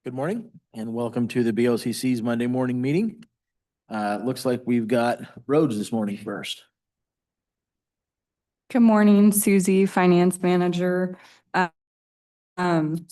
Good morning and welcome to the BOCC's Monday morning meeting. Looks like we've got roads this morning first. Good morning, Susie, Finance Manager. So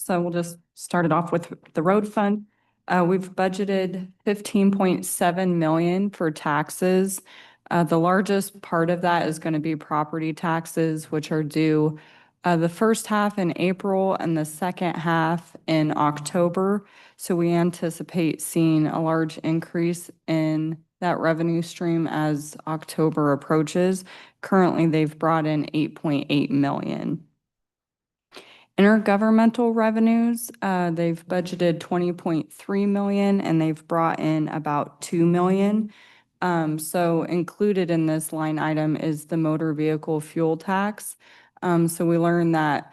we'll just start it off with the road fund. We've budgeted 15.7 million for taxes. The largest part of that is going to be property taxes, which are due the first half in April and the second half in October. So we anticipate seeing a large increase in that revenue stream as October approaches. Currently, they've brought in 8.8 million. Intergovernmental revenues, they've budgeted 20.3 million and they've brought in about 2 million. So included in this line item is the motor vehicle fuel tax. So we learned that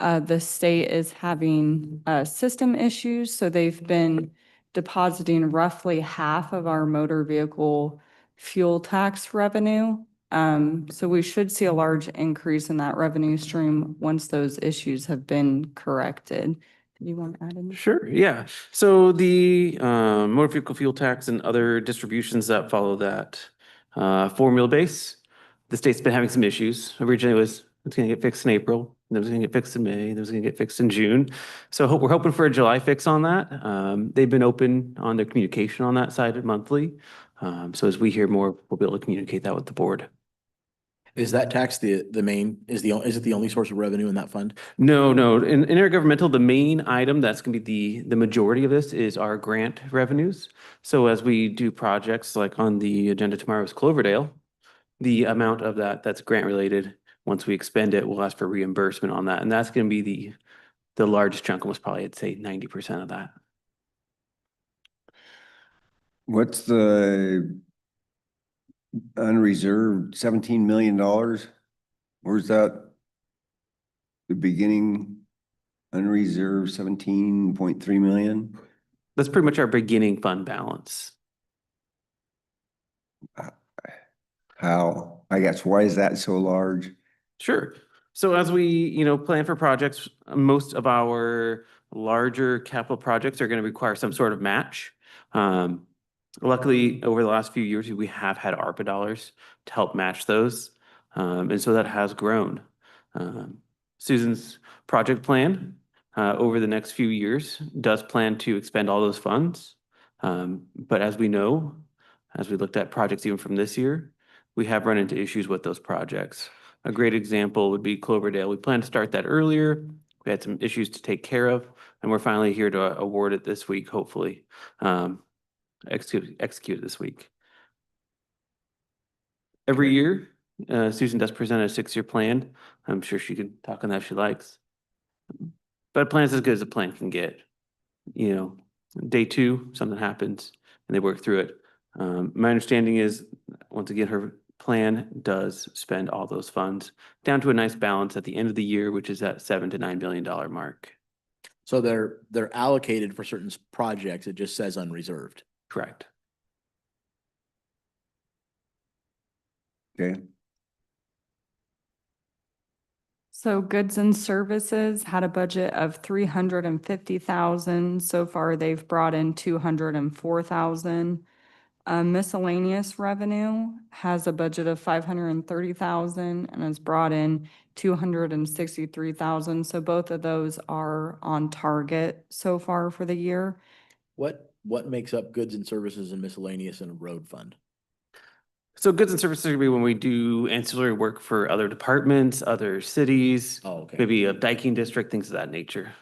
the state is having system issues, so they've been depositing roughly half of our motor vehicle fuel tax revenue. So we should see a large increase in that revenue stream once those issues have been corrected. Do you want to add anything? Sure, yeah. So the motor vehicle fuel tax and other distributions that follow that formula base, the state's been having some issues. Originally it's going to get fixed in April, then it was going to get fixed in May, then it was going to get fixed in June. So we're hoping for a July fix on that. They've been open on their communication on that side monthly. So as we hear more, we'll be able to communicate that with the board. Is that tax is it the only source of revenue in that fund? No. In intergovernmental, the main item that's going to be the majority of this is our grant revenues. So as we do projects like on the agenda tomorrow is Cloverdale, the amount of that's grant related, once we expend it, we'll ask for reimbursement on that. And that's going to be the largest chunk, almost probably I'd say 90% of that. What's the unreserved $17 million? Where's that? The beginning unreserved 17.3 million? That's pretty much our beginning fund balance. How? I guess, why is that so large? Sure. So as we, plan for projects, most of our larger capital projects are going to require some sort of match. Luckily, over the last few years, we have had ARPA dollars to help match those. And so that has grown. Susan's project plan over the next few years does plan to expend all those funds. But as we know, as we looked at projects even from this year, we have run into issues with those projects. A great example would be Cloverdale. We planned to start that earlier. We had some issues to take care of, and we're finally here to award it this week, hopefully. Execute it this week. Every year, Susan does present a 6-year plan. I'm sure she could talk on that if she likes. But a plan's as good as a plan can get. Day 2, something happens and they work through it. My understanding is, once again, her plan does spend all those funds down to a nice balance at the end of the year, which is that $7 to $9 billion mark. So they're allocated for certain projects. It just says unreserved. Correct. Okay. So goods and services had a budget of 350,000. So far, they've brought in 204,000. Miscellaneous revenue has a budget of 530,000 and has brought in 263,000. So both of those are on target so far for the year. What makes up goods and services and miscellaneous in a road fund? So goods and services are gonna be when we do ancillary work for other departments, other cities. Oh, okay. Maybe a diking district, things of that nature.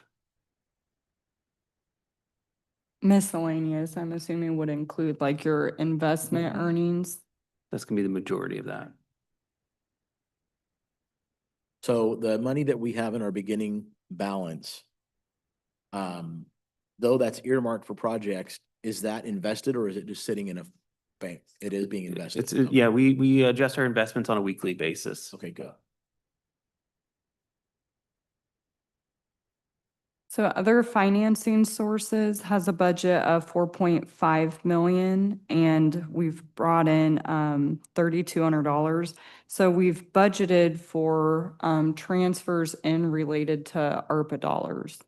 Miscellaneous, I'm assuming, would include like your investment earnings. That's gonna be the majority of that. So the money that we have in our beginning balance, though that's earmarked for projects, is that invested or is it just sitting in a bank? It is being invested. Yeah, we adjust our investments on a weekly basis. Okay, good. So other financing sources has a budget of 4.5 million and we've brought in $3,200. So we've budgeted for transfers in related to ARPA dollars.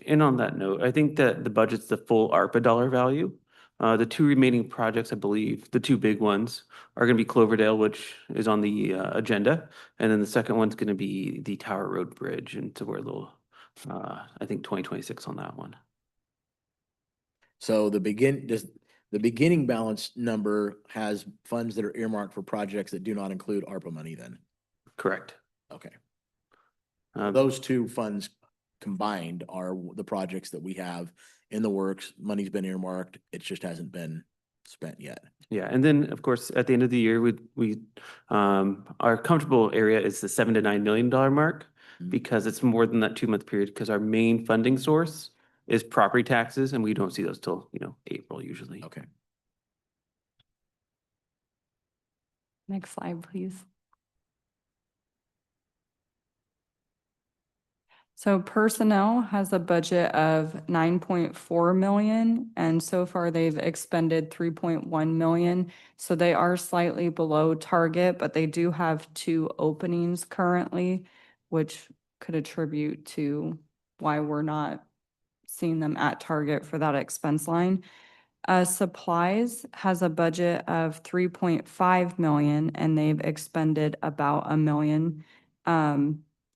And on that note, I think that the budget's the full ARPA dollar value. The two remaining projects, I believe, the two big ones are gonna be Cloverdale, which is on the agenda. And then the second one's gonna be the Tower Road Bridge, and so we're a little, I think 2026 on that one. So the beginning balance number has funds that are earmarked for projects that do not include ARPA money then? Correct. Okay. Um, Those two funds combined are the projects that we have in the works. Money's been earmarked. It just hasn't been spent yet. Yeah, and then, of course, at the end of the year, our comfortable area is the $7 to $9 million mark, Mhm. because it's more than that 2 month period, because our main funding source is property taxes, and we don't see those till, April usually. Okay. Next slide, please. So personnel has a budget of 9.4 million, and so far they've expended 3.1 million. So they are slightly below target, but they do have 2 openings currently, which could attribute to why we're not seeing them at target for that expense line. Supplies has a budget of 3.5 million, and they've expended about 1 million.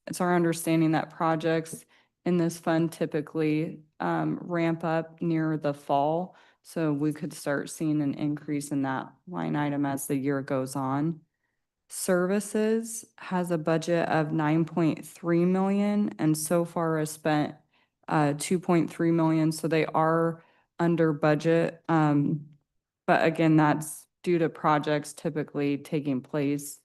It's our understanding that projects in this fund typically ramp up near the fall. So we could start seeing an increase in that line item as the year goes on. Services has a budget of 9.3 million, and so far has spent 2.3 million. So they are under budget. But again, that's due to projects typically taking place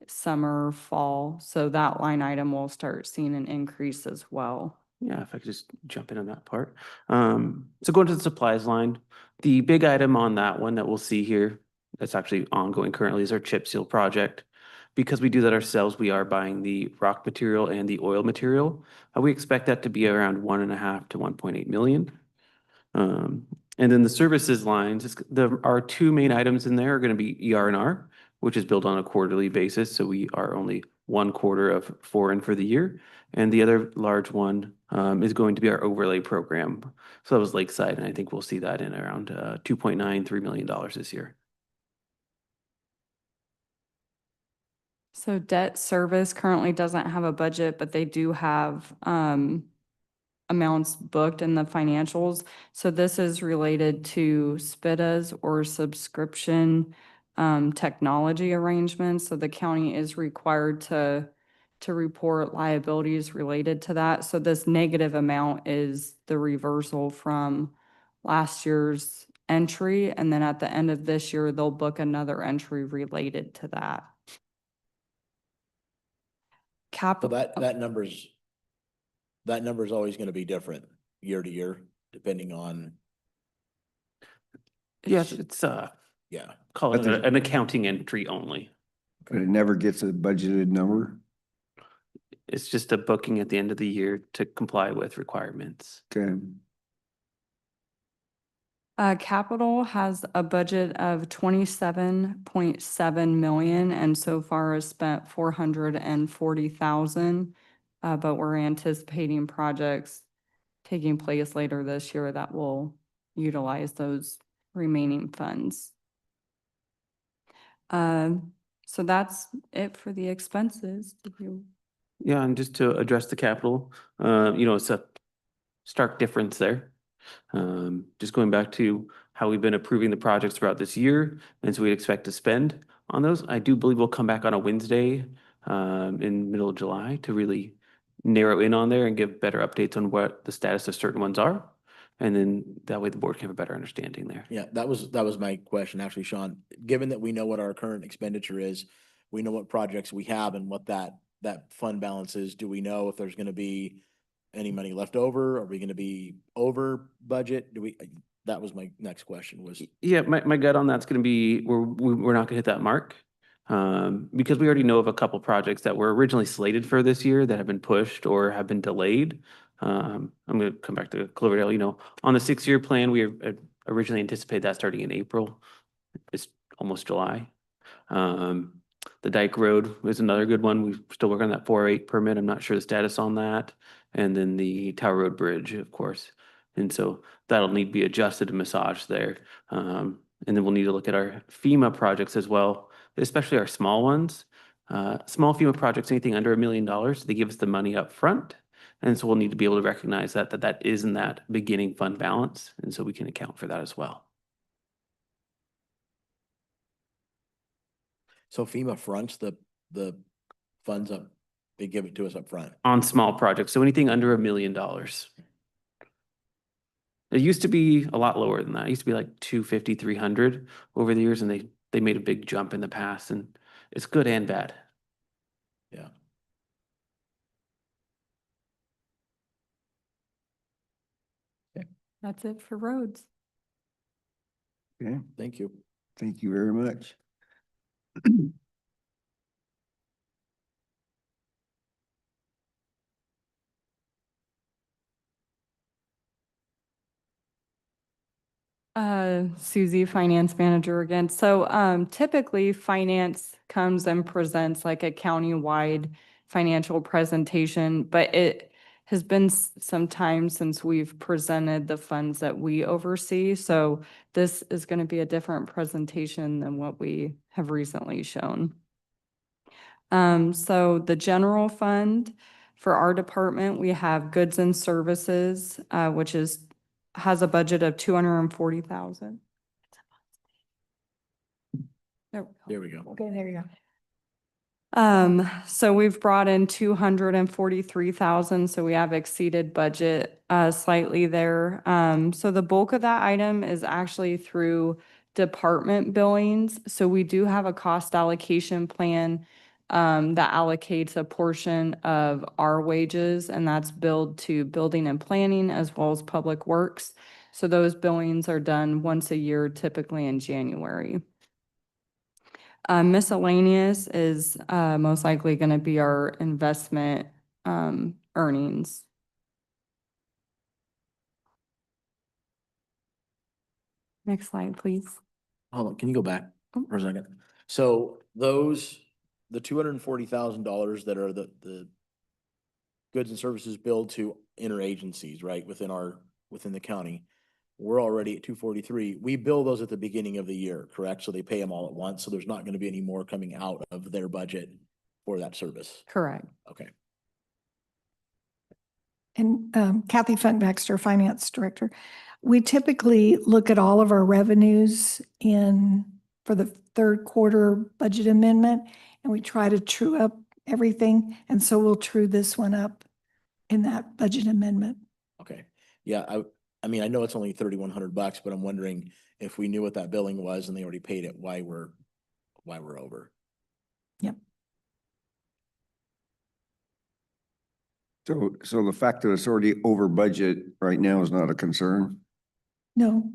summer, fall. So that line item will start seeing an increase as well. Yeah, if I could just jump in on that part. So going to the supplies line, the big item on that one that we'll see here, that's actually ongoing currently, is our chip seal project. Because we do that ourselves, we are buying the rock material and the oil material. We expect that to be around 1.5 to 1.8 million. And then the services lines, our two main items in there are going to be ER&R, which is billed on a quarterly basis. So we are only 1/4 of foreign for the year. And the other large one is going to be our overlay program. So that was Lakeside, and I think we'll see that in around $2.93 million this year. So debt service currently doesn't have a budget, but they do have amounts booked in the financials. So this is related to SPIDAs or subscription technology arrangements. So the county is required to report liabilities related to that. So this negative amount is the reversal from last year's entry. And then at the end of this year, they'll book another entry related to that. So that number's always gonna be different year to year, depending on, Yes, it's yeah. call But it there's- an accounting entry only. But it never gets a budgeted number. It's just a booking at the end of the year to comply with requirements. Okay. Capital has a budget of 27.7 million, and so far has spent 440,000. But we're anticipating projects taking place later this year that will utilize those remaining funds. So that's it for the expenses. Yeah, and just to address the capital, it's a stark difference there. Just going back to how we've been approving the projects throughout this year, and so we expect to spend on those. I do believe we'll come back on a Wednesday in middle of July to really narrow in on there and give better updates on what the status of certain ones are. And then that way the board can have a better understanding there. Yeah, that was my question, actually, Sean. Given that we know what our current expenditure is, we know what projects we have and what that fund balance is, do we know if there's gonna be any money left over? Are we gonna be over budget? That was my next question was, Yeah, my gut on that's gonna be, we're not gonna hit that mark. Because we already know of a couple projects that were originally slated for this year that have been pushed or have been delayed. I'm gonna come back to Cloverdale, on the 6-year plan, we originally anticipated that starting in April. It's almost July. The Dyke Road is another good one. We're still working on that 408 permit. I'm not sure the status on that. and then the Tower Road Bridge, of course. And so that'll need to be adjusted and massaged there. And then we'll need to look at our FEMA projects as well, especially our small ones. Small FEMA projects, anything under $1 million, they give us the money up front. And so we'll need to be able to recognize that is in that beginning fund balance. And so we can account for that as well. So FEMA fronts the funds up, they give it to us up front. On small projects, so anything under $1 million. It used to be a lot lower than that. It used to be like 250, 300 over the years, and they made a big jump in the past, and it's good and bad. Yeah. That's it for roads. Okay, Thank you. thank you very much. Susie, Finance Manager again. So typically finance comes and presents like a county-wide financial presentation, but it has been some time since we've presented the funds that we oversee. So this is going to be a different presentation than what we have recently shown. So the general fund for our department, we have goods and services, which has a budget of 240,000. There we go. Okay, there you go. So we've brought in 243,000, so we have exceeded budget slightly there. So the bulk of that item is actually through department billings. So we do have a cost allocation plan that allocates a portion of our wages, and that's billed to building and planning as well as public works. So those billings are done once a year, typically in January. Miscellaneous is most likely going to be our investment earnings. Next slide, please. Hold on, can you go back Oh. for a second? So the $240,000 that are the goods and services billed to interagencies, right, within the county, we're already at 243. We bill those at the beginning of the year, correct? So they pay them all at once. So there's not going to be any more coming out of their budget for that service. Correct. Okay. And Kathy Funk-Baxter, Finance Director. We typically look at all of our revenues for the third quarter budget amendment, and we try to true up everything. And so we'll true this one up in that budget amendment. Okay. Yeah. I mean, I know it's only $3,100, but I'm wondering if we knew what that billing was and they already paid it, why we're over. Yep. So the fact that it's already over budget right now is not a concern? No,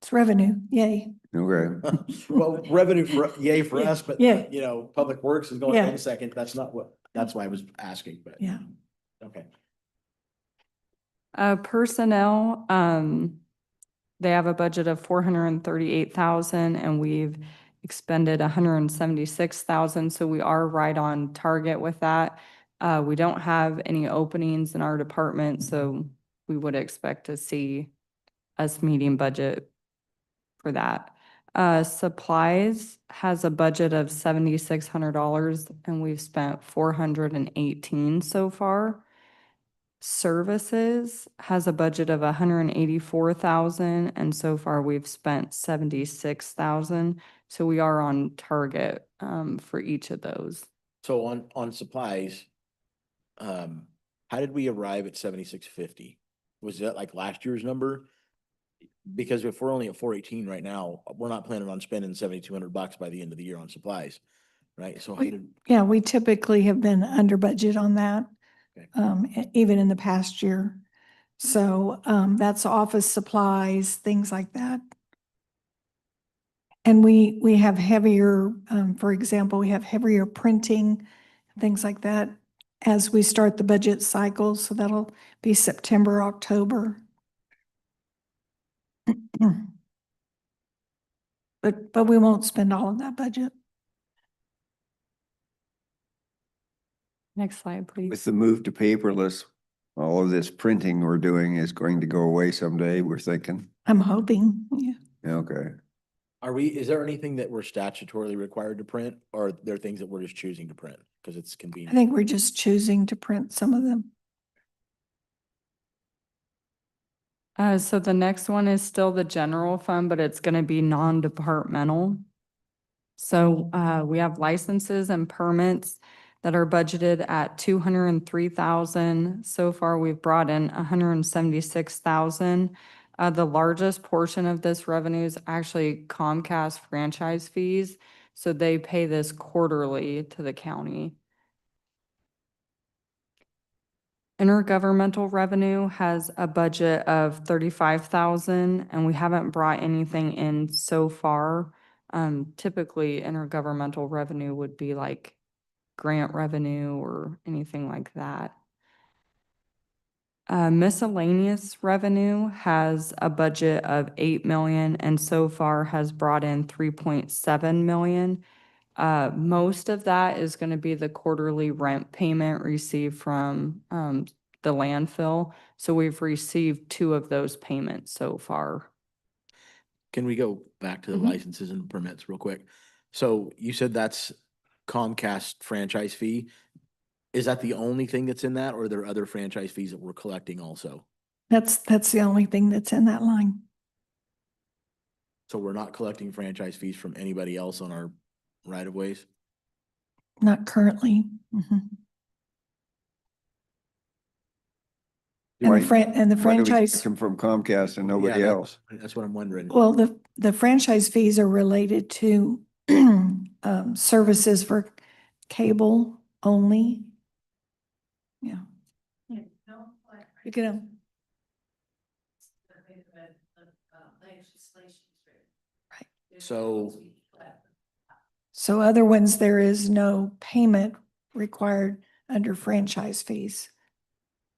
it's revenue. Yay. Okay, Well, revenue yay for us, but Yeah. you know, Public Works is going, Yeah. wait a second, that's why I was asking, but. Yeah. Okay. Personnel, they have a budget of 438,000 and we've expended 176,000. So we are right on target with that. We don't have any openings in our department, so we would expect to see us meeting budget for that. Supplies has a budget of $7,600 and we've spent 418 so far. Services has a budget of 184,000 and so far we've spent 76,000. So we are on target for each of those. So on supplies, how did we arrive at 7,650? Was that like last year's number? Because if we're only at 418 right now, we're not planning on spending $7,200 by the end of the year on supplies, right? So how did, Yeah, we typically have been under budget on that, Okay. even in the past year. So that's office supplies, things like that. And we have heavier, for example, we have heavier printing, things like that as we start the budget cycle. So that'll be September, October. But we won't spend all of that budget. Next slide, with please. the move to paperless, All of this printing we're doing is going to go away someday, we're thinking. I'm hoping, yeah. Okay. Is there anything that we're statutorily required to print, or are there things that we're just choosing to print because it's I convenient? think we're just choosing to print some of them. So the next one is still the general fund, but it's gonna be non-departmental. So, we have licenses and permits that are budgeted at 203,000. So far, we've brought in 176,000. The largest portion of this revenue is actually Comcast franchise fees. So they pay this quarterly to the county. Intergovernmental revenue has a budget of 35,000, and we haven't brought anything in so far. Typically, intergovernmental revenue would be like grant revenue or anything like that. Miscellaneous revenue has a budget of 8 million and so far has brought in 3.7 million. Most of that is going to be the quarterly rent payment received from the landfill. So we've received 2 of those payments so far. Can we go back to the Mhm. licenses and permits real quick? So you said that's Comcast franchise fee. Is that the only thing that's in that, or are there other franchise fees that we're collecting also? That's the only thing that's in that line. So we're not collecting franchise fees from anybody else on our right of ways? Not currently. Mhm. And Why- the Why do we franchise, come from Comcast and nobody Yeah, that- else? That's what I'm wondering. well, the franchise fees are related to services for cable only. Yeah. You can, So so other ones, there is no payment required under franchise fees.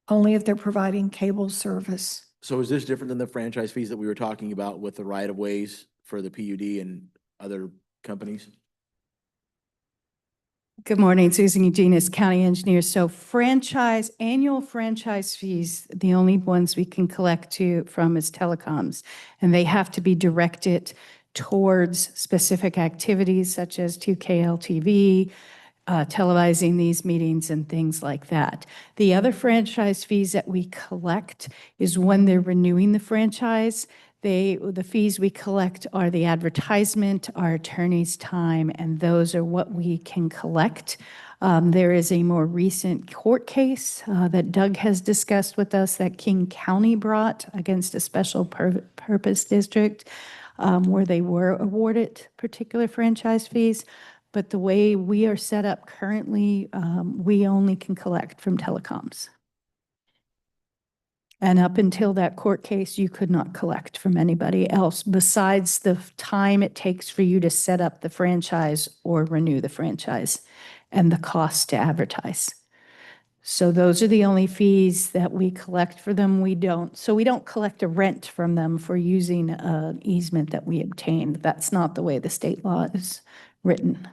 Only if they're providing cable service. is this different than the franchise fees that we were talking about with the right of ways for the PUD and other companies? Good morning, Susan Eugenius, County Engineer. So annual franchise fees, the only ones we can collect from is telecoms. And they have to be directed towards specific activities such as 2KLTV, televising these meetings and things like that. The other franchise fees that we collect is when they're renewing the franchise. The fees we collect are the advertisement, our attorney's time, and those are what we can collect. There is a more recent court case that Doug has discussed with us that King County brought against a special purpose district where they were awarded particular franchise fees. But the way we are set up currently, we only can collect from telecoms. And up until that court case, you could not collect from anybody else besides the time it takes for you to set up the franchise or renew the franchise and the cost to advertise. So those are the only fees that we collect for them. We don't collect a rent from them for using an easement that we obtained. That's not the way the state law is written.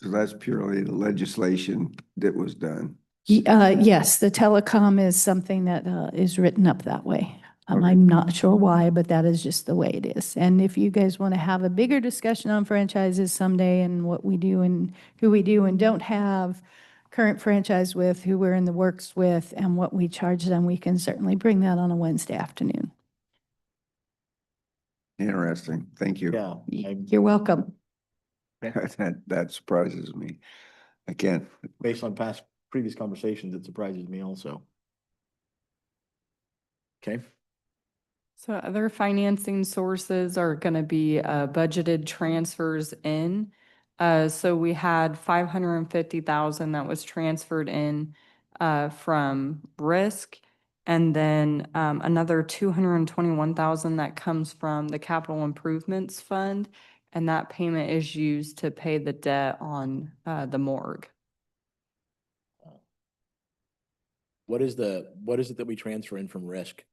So that's purely the legislation that was done. Yes, the telecom is something that is written up that way. Okay. I'm not sure why, but that is just the way it is. And if you guys want to have a bigger discussion on franchises someday and what we do and who we do and don't have current franchise with, who we're in the works with, and what we charge them, we can certainly bring that on a Wednesday afternoon. Interesting. Thank you. Yeah. You're welcome. That surprises me. I can't. Based on previous conversations, it surprises me also. Okay. So other financing sources are going to be budgeted transfers in. So we had 550,000 that was transferred in from risk. And then another 221,000 that comes from the capital improvements fund. And that payment is used to pay the debt on the morgue. What is it that we transfer in from risk?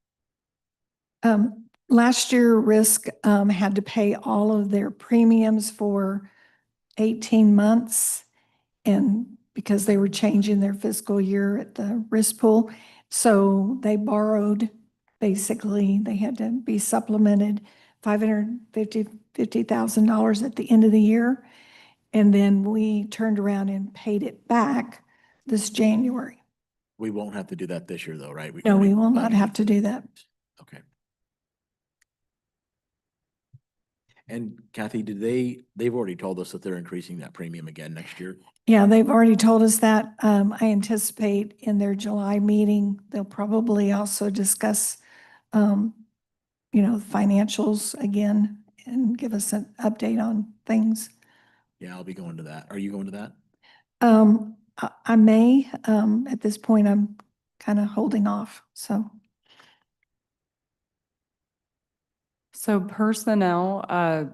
Last year, Risk had to pay all of their premiums for 18 months. And because they were changing their fiscal year at the risk pool. So they borrowed, basically, they had to be supplemented $50,000 at the end of the year. And then we turned around and paid it back this January. We won't have to do that this year though, right? No, we already will not budgeted have to for do that. Okay. And Kathy, they've already told us that they're increasing that premium again next year? Yeah, they've already told us that. I anticipate in their July meeting, they'll probably also discuss, financials again and give us an update on things. Yeah, I'll be going to that. Are you going to that? I may, at this point, I'm kind of holding off, so. So personnel,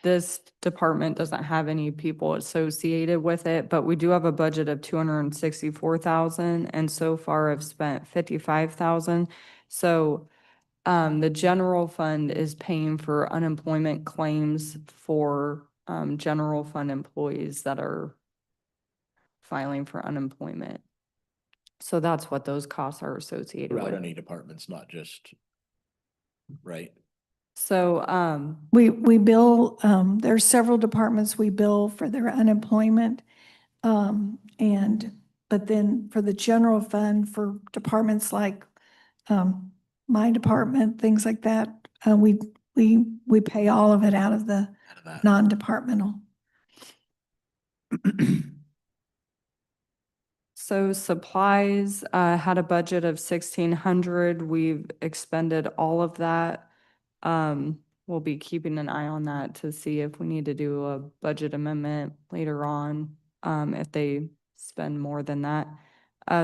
this department doesn't have any people associated with it, but we do have a budget of 264,000, and so far I've spent 55,000. So the general fund is paying for unemployment claims for general fund employees that are filing for unemployment. So that's what those costs are associated Throughout with. any departments, not just, right? So We bill, there's several departments we bill for their unemployment. But then for the general fund, for departments like, my department, things like that, we pay all of it out of the Out of that. non-departmental. So supplies, had a budget of 1,600. We've expended all of that. We'll be keeping an eye on that to see if we need to do a budget amendment later on, if they spend more than that.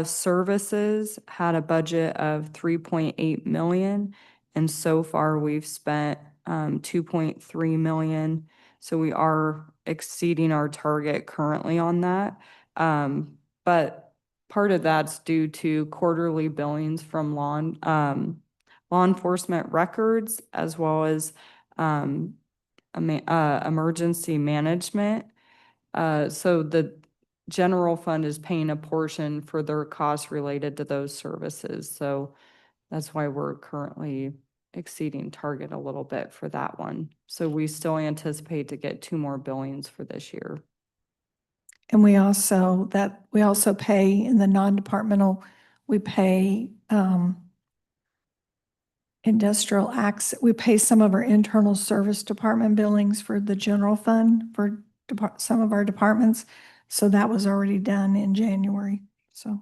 Services had a budget of 3.8 million, and so far we've spent 2.3 million. So we are exceeding our target currently on that. But part of that's due to quarterly billings from law enforcement records, as well as emergency management. So the general fund is paying a portion for their costs related to those services. So that's why we're currently exceeding target a little bit for that one. So we still anticipate to get 2 more billings for this year. And we also pay in the non-departmental, we pay, industrial acts, we pay some of our internal service department billings for the general fund for some of our departments. So that was already done in January, so.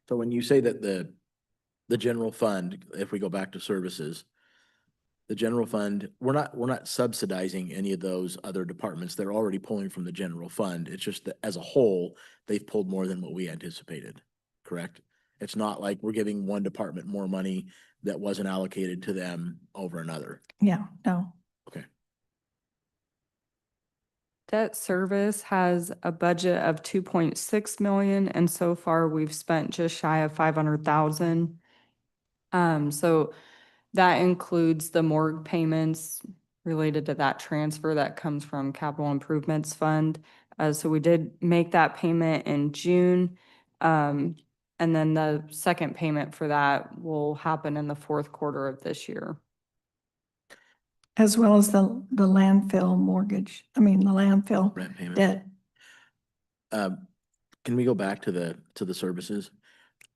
So when you say that the general fund, if we go back to services, the general fund, we're not subsidizing any of those other departments. They're already pulling from the general fund. It's just that as a whole, they've pulled more than what we anticipated, correct? It's not like we're giving one department more money that wasn't allocated to them over another. Yeah, no. Okay. Debt service has a budget of 2.6 million, and so far we've spent just shy of 500,000. So that includes the morgue payments related to that transfer that comes from Capital Improvements Fund. So we did make that payment in June. And then the second payment for that will happen in the fourth quarter of this year. As well as the landfill mortgage, the landfill Rent payment. debt. Can we go back to the services?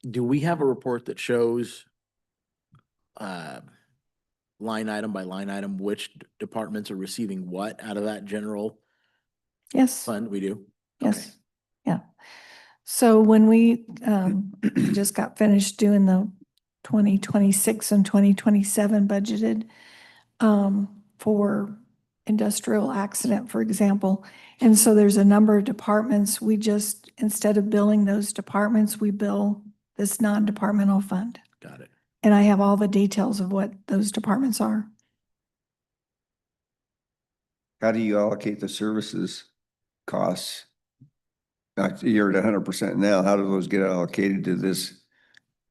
Do we have a report that shows line item by line item, which departments are receiving what out of that general Yes, fund? We do? yes, yeah. So when we just got finished doing the 2026 and 2027 budgeted for industrial accident, for example. And so there's a number of departments. We just, instead of billing those departments, we bill this non-departmental fund. Got it. And I have all the details of what those departments are. How do you allocate the services costs? You're at 100% now. How do those get allocated to this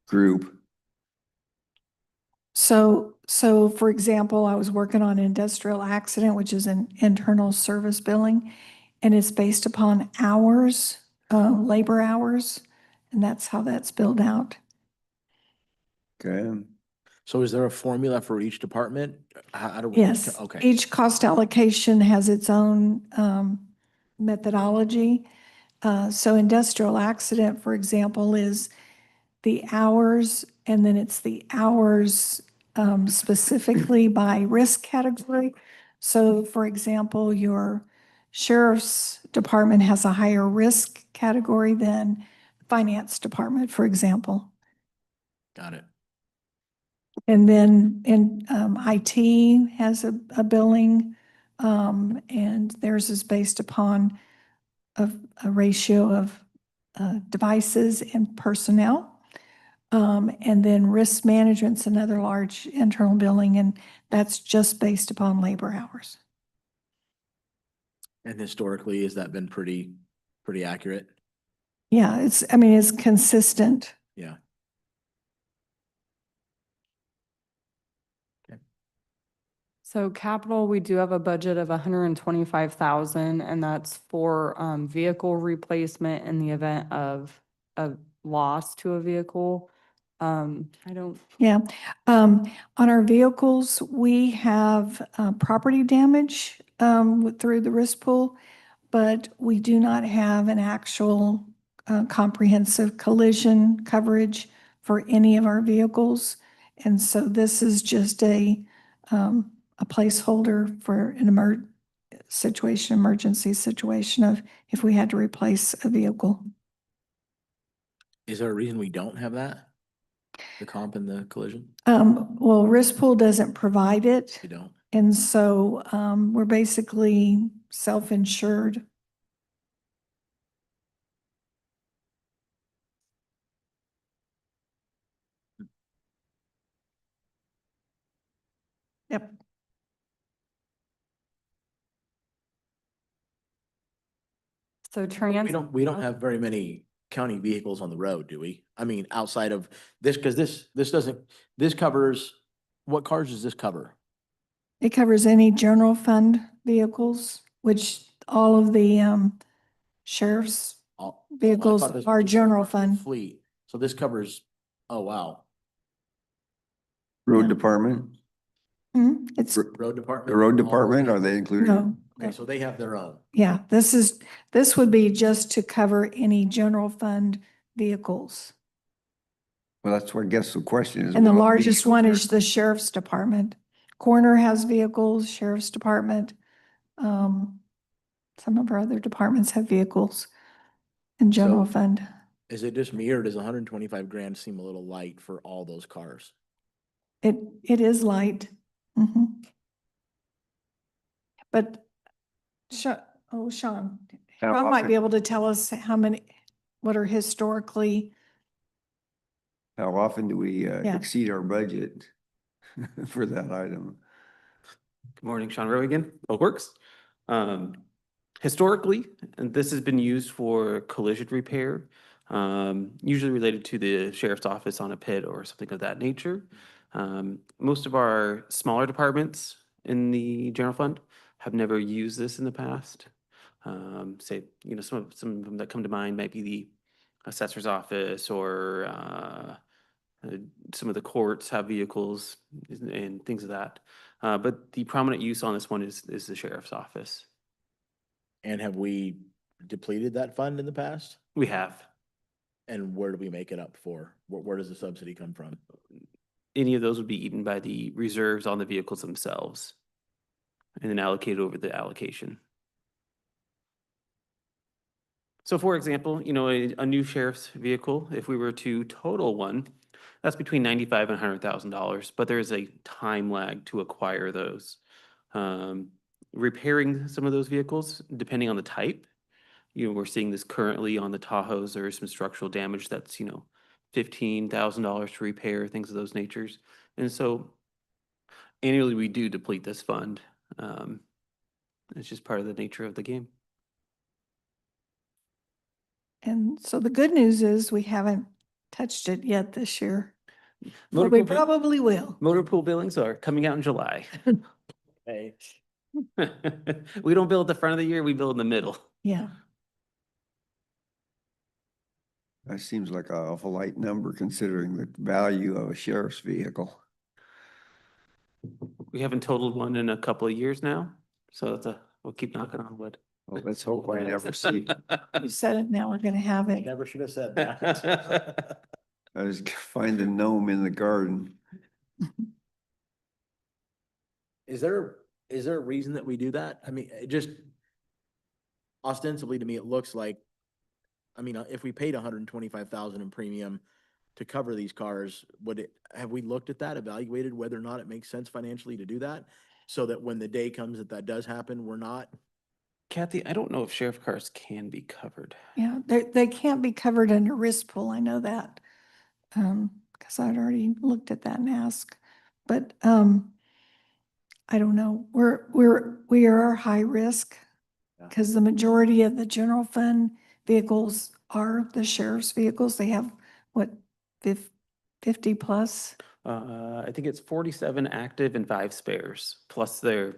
group? So for example, I was working on industrial accident, which is an internal service billing, and it's based upon hours labor hours, and that's how that's billed out. Okay. So is there a formula for each department? How do we? Yes. Okay. Each cost allocation has its own methodology. So industrial accident, for example, is the hours, and then it's the hours specifically by risk category. So for example, your sheriff's department has a higher risk category than finance department, for example. Got it. And then in IT has a billing, and theirs is based upon a ratio of devices and personnel. And then risk management's another large internal billing, and that's just based upon labor hours. And historically, has that been pretty accurate? Yeah, it's consistent. Yeah. So capital, we do have a budget of 125,000, and that's for vehicle replacement in the event of a loss to a vehicle. I don't, Yeah. On our vehicles, we have property damage through the risk pool, but we do not have an actual comprehensive collision coverage for any of our vehicles. And so this is just a placeholder for an emergency situation of if we had to replace a vehicle. Is there a reason we don't have that? The comp and the collision? Well, risk pool doesn't provide it. We don't. And so we're basically self-insured. Yep. so We don't have very many county vehicles on the road, do we? I mean, outside of this, because this covers, what cars does this cover? It covers any general fund vehicles, which all of the sheriff's All- I vehicles thought this are was general the fund. Fleet. So this covers, oh, wow. Road Yeah. department, It's, Road department? the road all those department, are they included? no, Okay, so they have their own. yeah, this would be just to cover any general fund vehicles. Well, that's what I guess the question is. And the will it be- largest one is the sheriff's department. Coroner has vehicles, sheriff's department. Some of our other departments have vehicles in general So- fund. Is it just me or does 125 grand seem a little light for all those cars? It is light. Mhm. But Sean, Sean How might be often- able to tell us what are historically, How often do we Yeah. exceed our budget for that item? Good morning, Sean Rowe again, Public Works. Historically, and this has been used for collision repair, usually related to the sheriff's office on a pit or something of that nature. Most of our smaller departments in the general fund have never used this in the past. Say, some of them that come to mind might be the assessor's office or some of the courts have vehicles and things of that. But the prominent use on this one is the sheriff's office. And have we depleted that fund in the past? We have. And where do we make it up for? Where does the subsidy come from? Any of those would be eaten by the reserves on the vehicles themselves and then allocated over the allocation. So for example, a new sheriff's vehicle, if we were to total one, that's between $95,000 and $100,000, but there is a time lag to acquire those. Repairing some of those vehicles, depending on the type, we're seeing this currently on the Tahoes. There is some structural damage that's, $15,000 to repair, things of those natures. And so annually we do deplete this fund. It's just part of the nature of the game. and so the good news is we haven't touched it yet this year. Motor But we pool bill- probably will. Motor pool billings are coming out in July. Hey, We don't bill at the front of the year, we bill in the middle. Yeah. That seems like an awful light number considering the value of a sheriff's vehicle. We haven't totaled one in a couple of years now, so we'll keep knocking on wood. Well, let's hope I never see. You said it, now we're going to have it. Never should have said that. I just find a gnome in the garden. Is there a reason that we do that? I mean, it just ostensibly to me, it looks like, I mean, if we paid 125,000 in premium to cover these cars, have we looked at that, evaluated whether or not it makes sense financially to do that? So that when the day comes that does happen, we're not, Kathy, I don't know if sheriff cars can be covered. Yeah, they can't be covered under risk pool. I know that. Because I'd already looked at that and asked. But I don't know. We are high risk Yeah. because the majority of the general fund vehicles are the sheriff's vehicles. They have what, 50 plus? I think it's 47 active and 5 spares, plus their,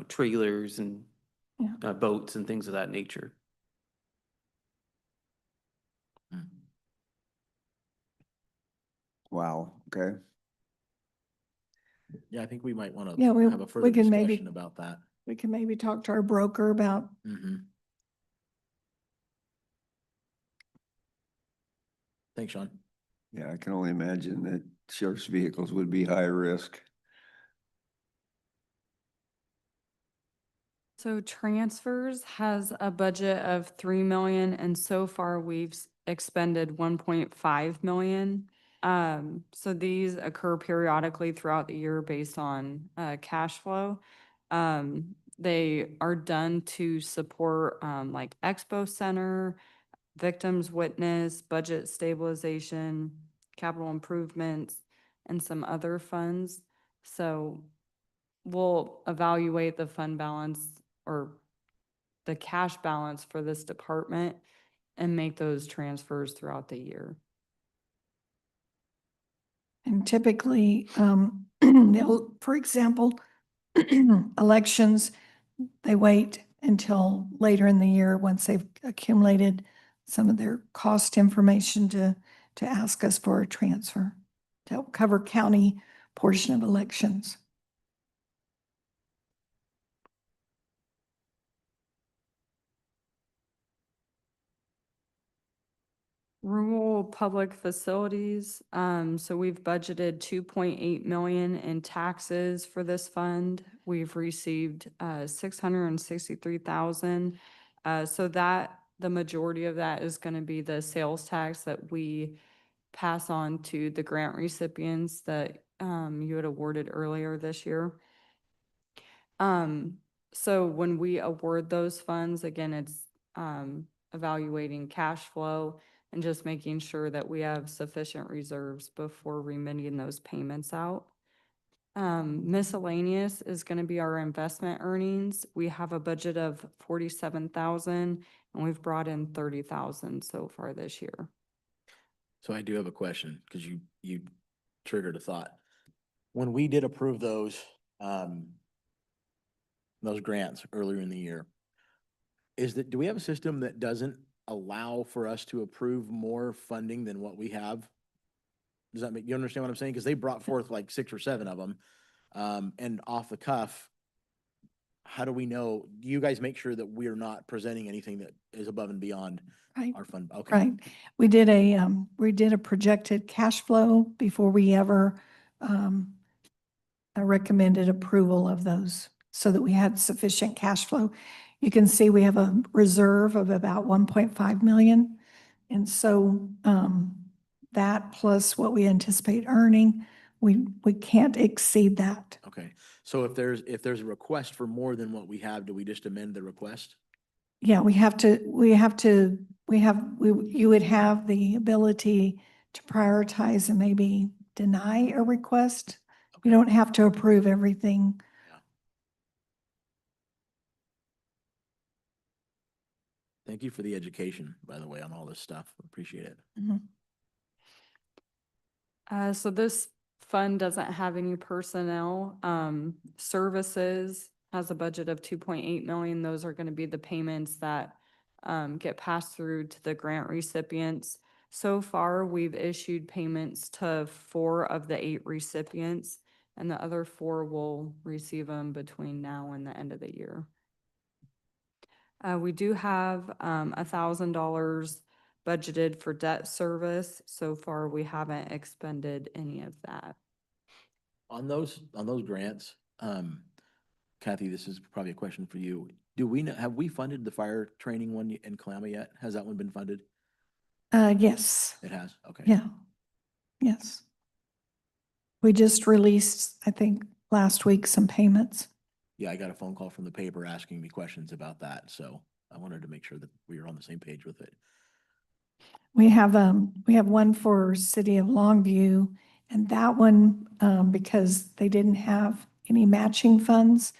trailers and Yeah. boats and things of that nature. Wow, okay. yeah, I think we might want Yeah, to have a further can maybe- discussion about that. We can maybe talk to our broker about, Thanks, Sean. Yeah, I can only imagine that sheriff's vehicles would be high risk. So transfers has a budget of 3 million and so far we've expended 1.5 million. So these occur periodically throughout the year based on cash flow. They are done to support like Expo Center, victims witness, budget stabilization, capital improvements, and some other funds. So we'll evaluate the fund balance or the cash balance for this department and make those transfers throughout the year. and typically, for example, elections, they wait until later in the year once they've accumulated some of their cost information to ask us for a transfer to help cover county portion of elections. Rural public facilities, so we've budgeted 2.8 million in taxes for this fund. We've received 663,000. So that the majority of that is going to be the sales tax that we pass on to the grant recipients that you had awarded earlier this year. So when we award those funds, again, it's evaluating cash flow and just making sure that we have sufficient reserves before remitting those payments out. Miscellaneous is going to be our investment earnings. We have a budget of 47,000 and we've brought in 30,000 so far this year. So I do have a question, because you triggered a thought. When we did approve those grants earlier in the year, do we have a system that doesn't allow for us to approve more funding than what we have? Does that make, you understand what I'm saying? Because they brought forth like 6 or 7 of them. And off the cuff, how do we know? Do you guys make sure that we're not presenting anything that is above and beyond Right. our fund? Okay. Right. We did a projected cash flow before we ever recommended approval of those so that we had sufficient cash flow. You can see we have a reserve of about 1.5 million. And so that plus what we anticipate earning, we can't exceed that. Okay. So if there's a request for more than what we have, do we just amend the request? Yeah, you would have the ability to prioritize and maybe deny a request. You don't have to approve everything. Yeah. Thank you for the education, by the way, on all this stuff. Appreciate it. Mhm. So this fund doesn't have any personnel. Services has a budget of 2.8 million. Those are going to be the payments that get passed through to the grant recipients. So far, we've issued payments to 4 of the 8 recipients, and the other 4 will receive them between now and the end of the year. We do have $1,000 budgeted for debt service. So far, we haven't expended any of that. On those grants, Kathy, this is probably a question for you. Do we know, have we funded the fire training one in Kalama yet? Has that one been funded? Yes, It has, okay. yeah, yes. We just released, I think, last week, some payments. Yeah, I got a phone call from the paper asking me questions about that, so I wanted to make sure that we were on the same page with it. We have one for City of Longview, and that one, because they didn't have any matching funds,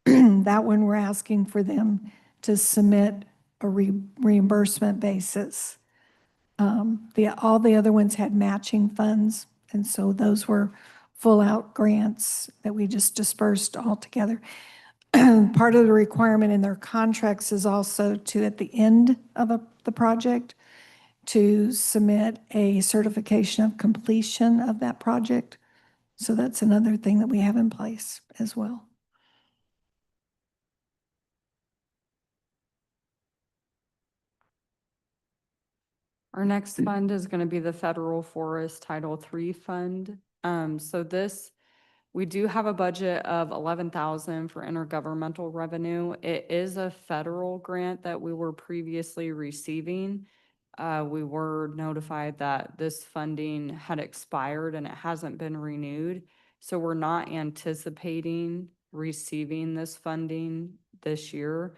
that one we're asking for them to submit a reimbursement basis. All the other ones had matching funds, and so those were full-out grants that we just dispersed all together. Part of the requirement in their contracts is also to, at the end of the project, to submit a certification of completion of that project. So that's another thing that we have in place as well. Our next fund is going to be the Federal Forest Title III Fund. So this, we do have a budget of 11,000 for intergovernmental revenue. It is a federal grant that we were previously receiving. We were notified that this funding had expired and it hasn't been renewed. So we're not anticipating receiving this funding this year.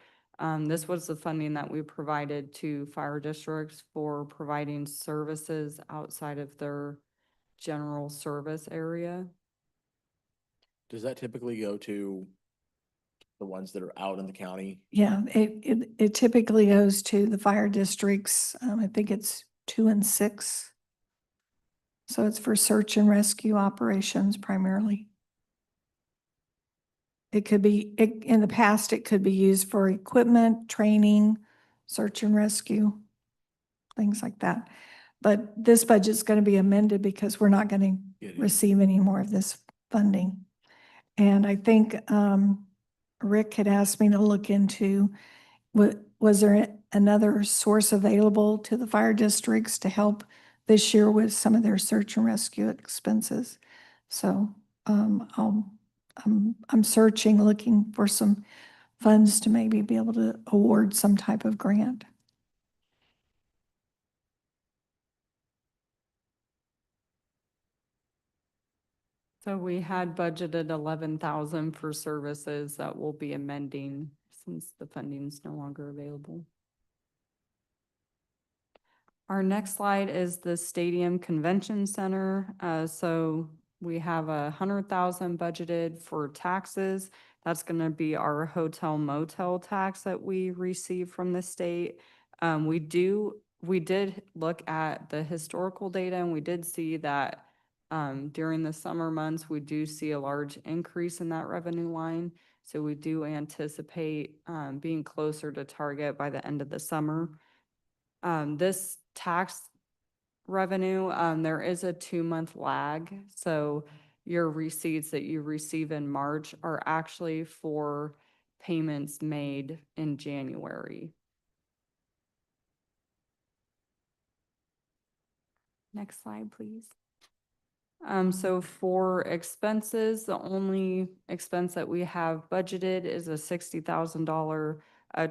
This was the funding that we provided to fire districts for providing services outside of their general service area. Does that typically go to the ones that are out in the county? Yeah, it typically goes to the fire districts. I think it's 2 and 6. So it's for search and rescue operations primarily. It could be, in the past, it could be used for equipment, training, search and rescue, things like that. But this budget's going to be amended because we're not going Get to it. receive any more of this funding. And I think Rick had asked me to look into, was there another source available to the fire districts to help this year with some of their search and rescue expenses? So I'm searching, looking for some funds to maybe be able to award some type of grant. So we had budgeted 11,000 for services that will be amending since the funding is no longer available. Our next slide is the Stadium Convention Center. So we have 100,000 budgeted for taxes. That's going to be our hotel motel tax that we receive from the state. We did look at the historical data and we did see that during the summer months, we do see a large increase in that revenue line. So we do anticipate being closer to target by the end of the summer. This tax revenue, there is a 2-month lag. So your receipts that you receive in March are actually for payments made in January. Next slide, please. So for expenses, the only expense that we have budgeted is a $60,000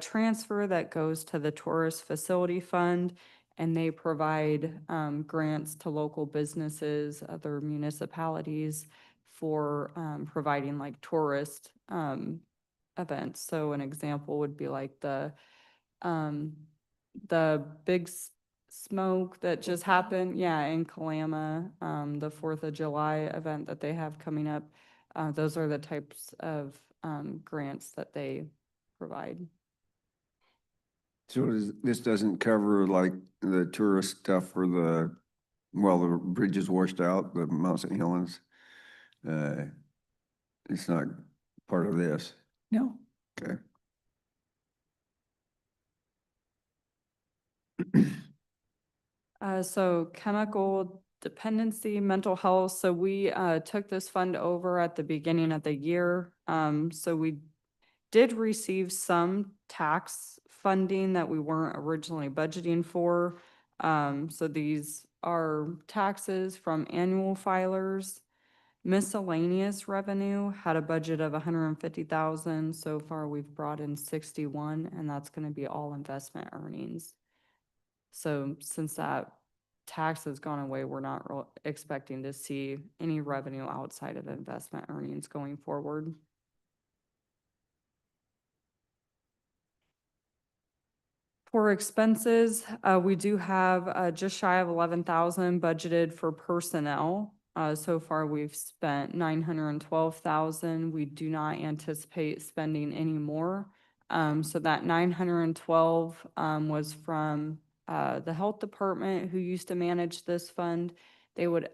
transfer that goes to the Tourist Facility Fund, and they provide grants to local businesses, other municipalities for providing like tourist events. So an example would be like the big smoke that just happened, yeah, in Kalama, the 4th of July event that they have coming up. Those are the types of grants that they provide. So this doesn't cover like the tourist stuff for the bridge is washed out, the Mount St. Helens. It's not part of this. No. Okay. So chemical dependency, mental health. So we took this fund over at the beginning of the year. So we did receive some tax funding that we weren't originally budgeting for. So these are taxes from annual filers. Miscellaneous revenue had a budget of 150,000. So far, we've brought in 61, and that's gonna be all investment earnings. So since that tax has gone away, we're not expecting to see any revenue outside of investment earnings going forward. For expenses, we do have just shy of 11,000 budgeted for personnel. So far, we've spent 912,000. We do not anticipate spending any more. So that 912 was from the health department who used to manage this fund. They would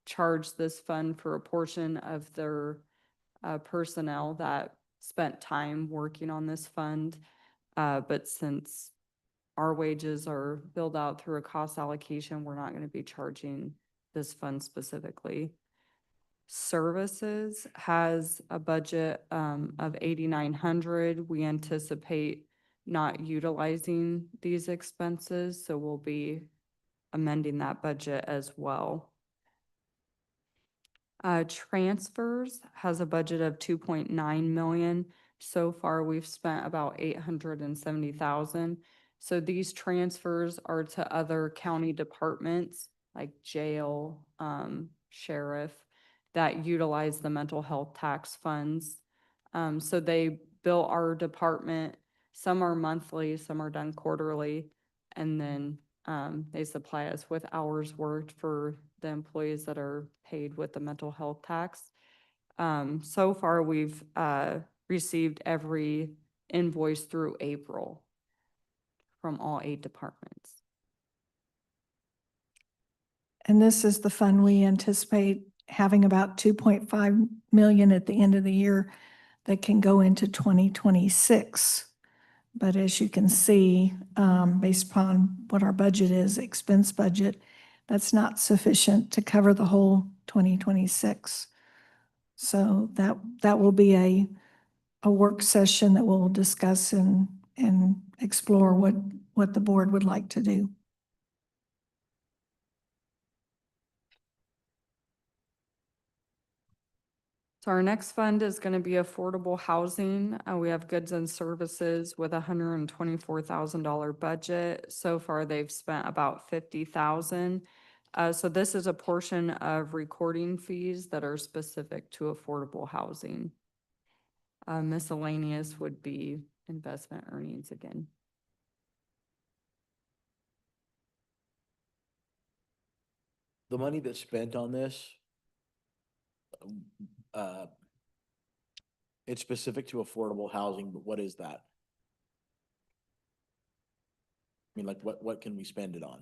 charge this fund for a portion of their personnel that spent time working on this fund. But since our wages are billed out through a cost allocation, we're not going to be charging this fund specifically. Services has a budget of 8,900. We anticipate not utilizing these expenses, so we'll be amending that budget as well. Transfers has a budget of 2.9 million. So far, we've spent about 870,000. So these transfers are to other county departments like jail, sheriff, that utilize the mental health tax funds. So they bill our department. Some are monthly, some are done quarterly, and then they supply us with hours worked for the employees that are paid with the mental health tax. So far, we've received every invoice through April from all 8 departments. And this is the fund we anticipate having about 2.5 million at the end of the year that can go into 2026. But as you can see, based upon what our budget is, expense budget, that's not sufficient to cover the whole 2026. So that will be a work session that we'll discuss and explore what the board would like to do. So our next fund is going to be affordable housing. We have goods and services with $124,000 budget. So far, they've spent about 50,000. So this is a portion of recording fees that are specific to affordable housing. Miscellaneous would be investment earnings again. The money that's spent on this, it's specific to affordable housing, but what is that? I mean, like, what can we spend it on?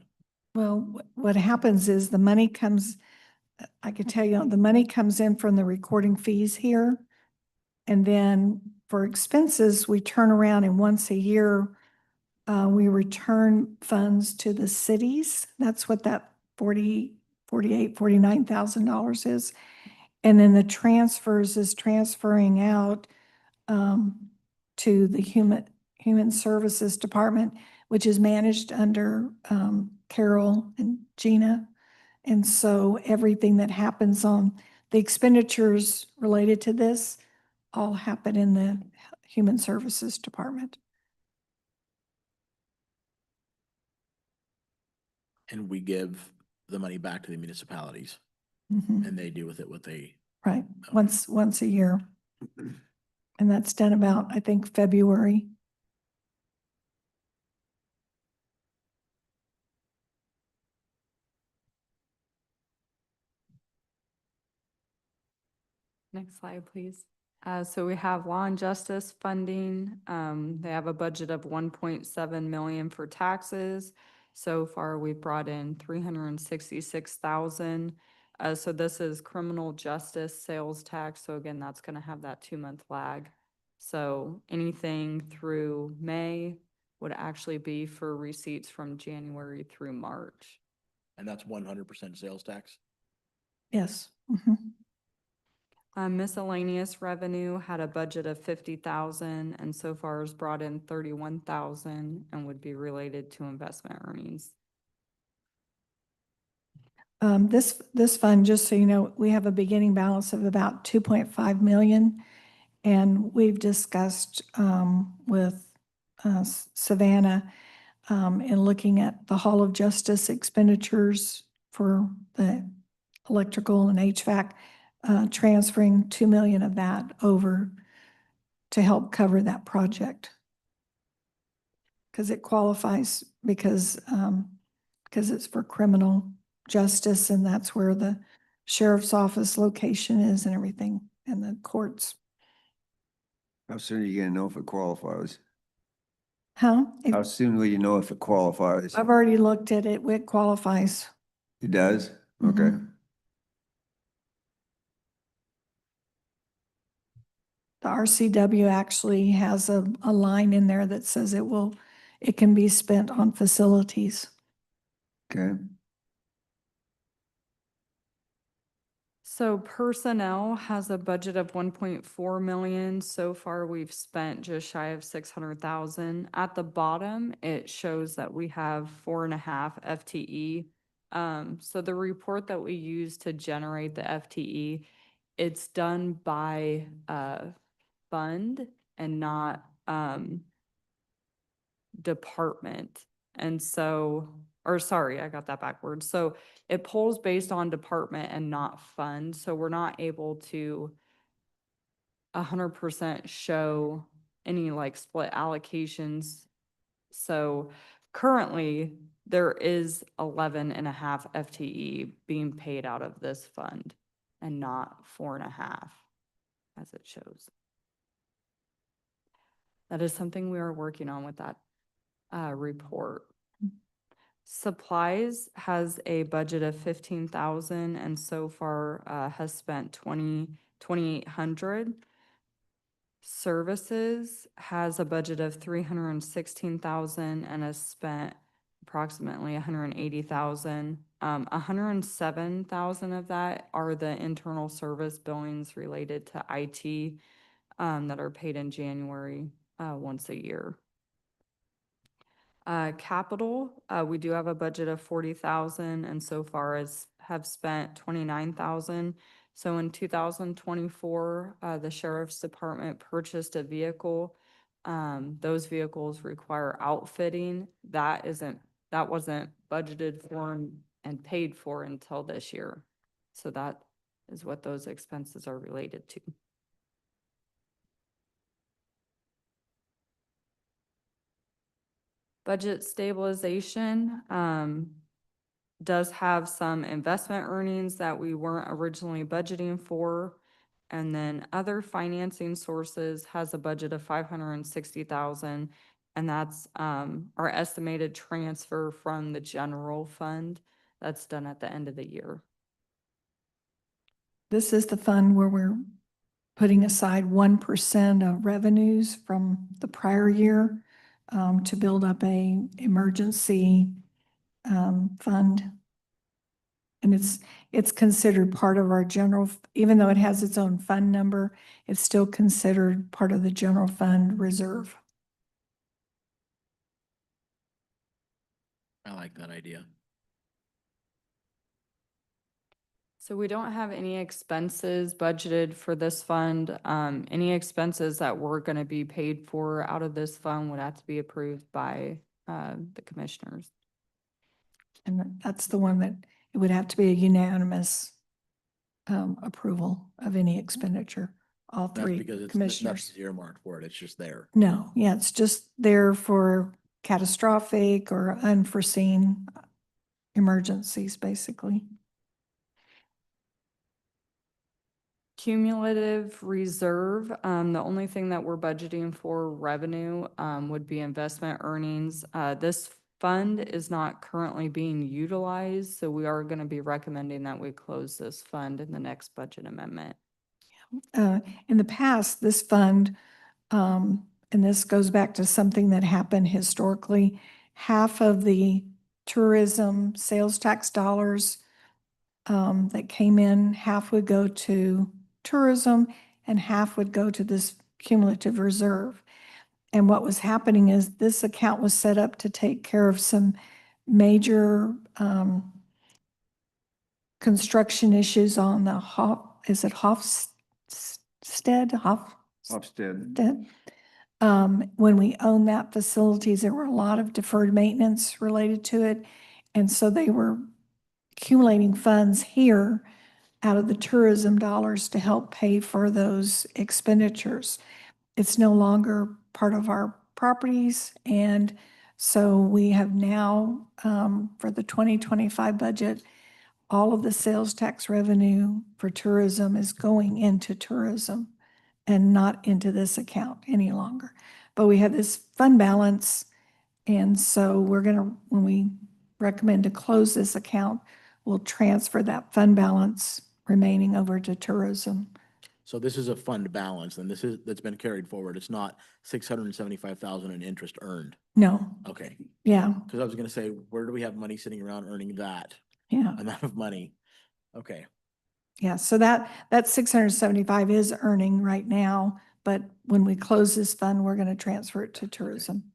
Well, what happens is the money comes, I can tell you, the money comes in from the recording fees here. And then for expenses, we turn around and once a year, we return funds to the cities. That's what that $49,000 is. And then the transfers is transferring out to the Human Services Department, which is managed under Carol and Gina. And so everything that happens on the expenditures related to this all happen in the Human Services Department. And we give the money back to the municipalities Mhm. and they do with it what they. Right, Okay. once a year. And that's done about, I think, February. Next slide, please. So we have law and justice funding. They have a budget of 1.7 million for taxes. So far, we've brought in 366,000. So this is criminal justice sales tax. So again, that's going to have that 2-month lag. So anything through May would actually be for receipts from January through March. And that's 100% sales tax? Yes. Mhm. Miscellaneous revenue had a budget of 50,000 and so far has brought in 31,000 and would be related to investment earnings. This fund, just so you know, we have a beginning balance of about 2.5 million. And we've discussed with Savannah in looking at the Hall of Justice expenditures for the electrical and HVAC, transferring 2 million of that over to help cover that project. Because it qualifies, because it's for criminal justice, and that's where the sheriff's office location is and everything, and the courts. How soon are you gonna know if it qualifies? Huh? How soon will you know if it qualifies? I've already looked at it, it qualifies. It does? Okay. Mhm. The RCW actually has a line in there that says it can be spent on facilities. Okay. So personnel has a budget of 1.4 million. So far, we've spent just shy of 600,000. At the bottom, it shows that we have 4.5 FTE. So the report that we use to generate the FTE, it's done by fund and not department. And so, or sorry, I got that backwards. So it pulls based on department and not fund. So we're not able to 100% show any like split allocations. So currently there is 11.5 FTE being paid out of this fund and not 4.5 as it shows. That is something we are working on with that report. Supplies has a budget of 15,000 and so far has spent 2,800. Services has a budget of 316,000 and has spent approximately 180,000. 107,000 of that are the internal service billings related to IT that are paid in January once a year. Capital, we do have a budget of 40,000 and so far have spent 29,000. So in 2024, the sheriff's department purchased a vehicle. Those vehicles require outfitting. That wasn't budgeted for and paid for until this year. So that is what those expenses are related to. Budget stabilization does have some investment earnings that we weren't originally budgeting for. And then other financing sources has a budget of 560,000. And that's our estimated transfer from the general fund that's done at the end of the year. This is the fund where we're putting aside 1% of revenues from the prior year to build up a emergency fund. And it's considered part of our general, even though it has its own fund number, it's still considered part of the general fund reserve. I like that idea. So we don't have any expenses budgeted for this fund. Any expenses that were going to be paid for out of this fund would have to be approved by the commissioners. And that's the one that it would have to be a unanimous approval of any expenditure, all That's three because it's commissioners. nothing's earmarked for it. It's just there. No, yeah, it's just there for catastrophic or unforeseen emergencies, basically. Cumulative reserve, the only thing that we're budgeting for revenue would be investment earnings. This fund is not currently being utilized, so we are going to be recommending that we close this fund in the next budget amendment. In the past, this fund and this goes back to something that happened historically, half of the tourism sales tax dollars that came in, half would go to tourism and half would go to this cumulative reserve. And what was happening is this account was set up to take care of some major construction issues on the is it Hofstede? Hofstede. When we owned that facilities, there were a lot of deferred maintenance related to it. And so they were accumulating funds here out of the tourism dollars to help pay for those expenditures. It's no longer part of our properties. And so we have now, for the 2025 budget, all of the sales tax revenue for tourism is going into tourism and not into this account any longer. But we have this fund balance. And so we're going to, when we recommend to close this account, we'll transfer that fund balance remaining over to tourism. So this is a fund balance, and that's been carried forward. It's not 675,000 in interest earned. No, Okay, yeah, because I was gonna say, where do we have money sitting around earning that yeah, amount of money? Okay, yeah. So that 675 is earning right now, but when we close this fund, we're going to transfer it to tourism.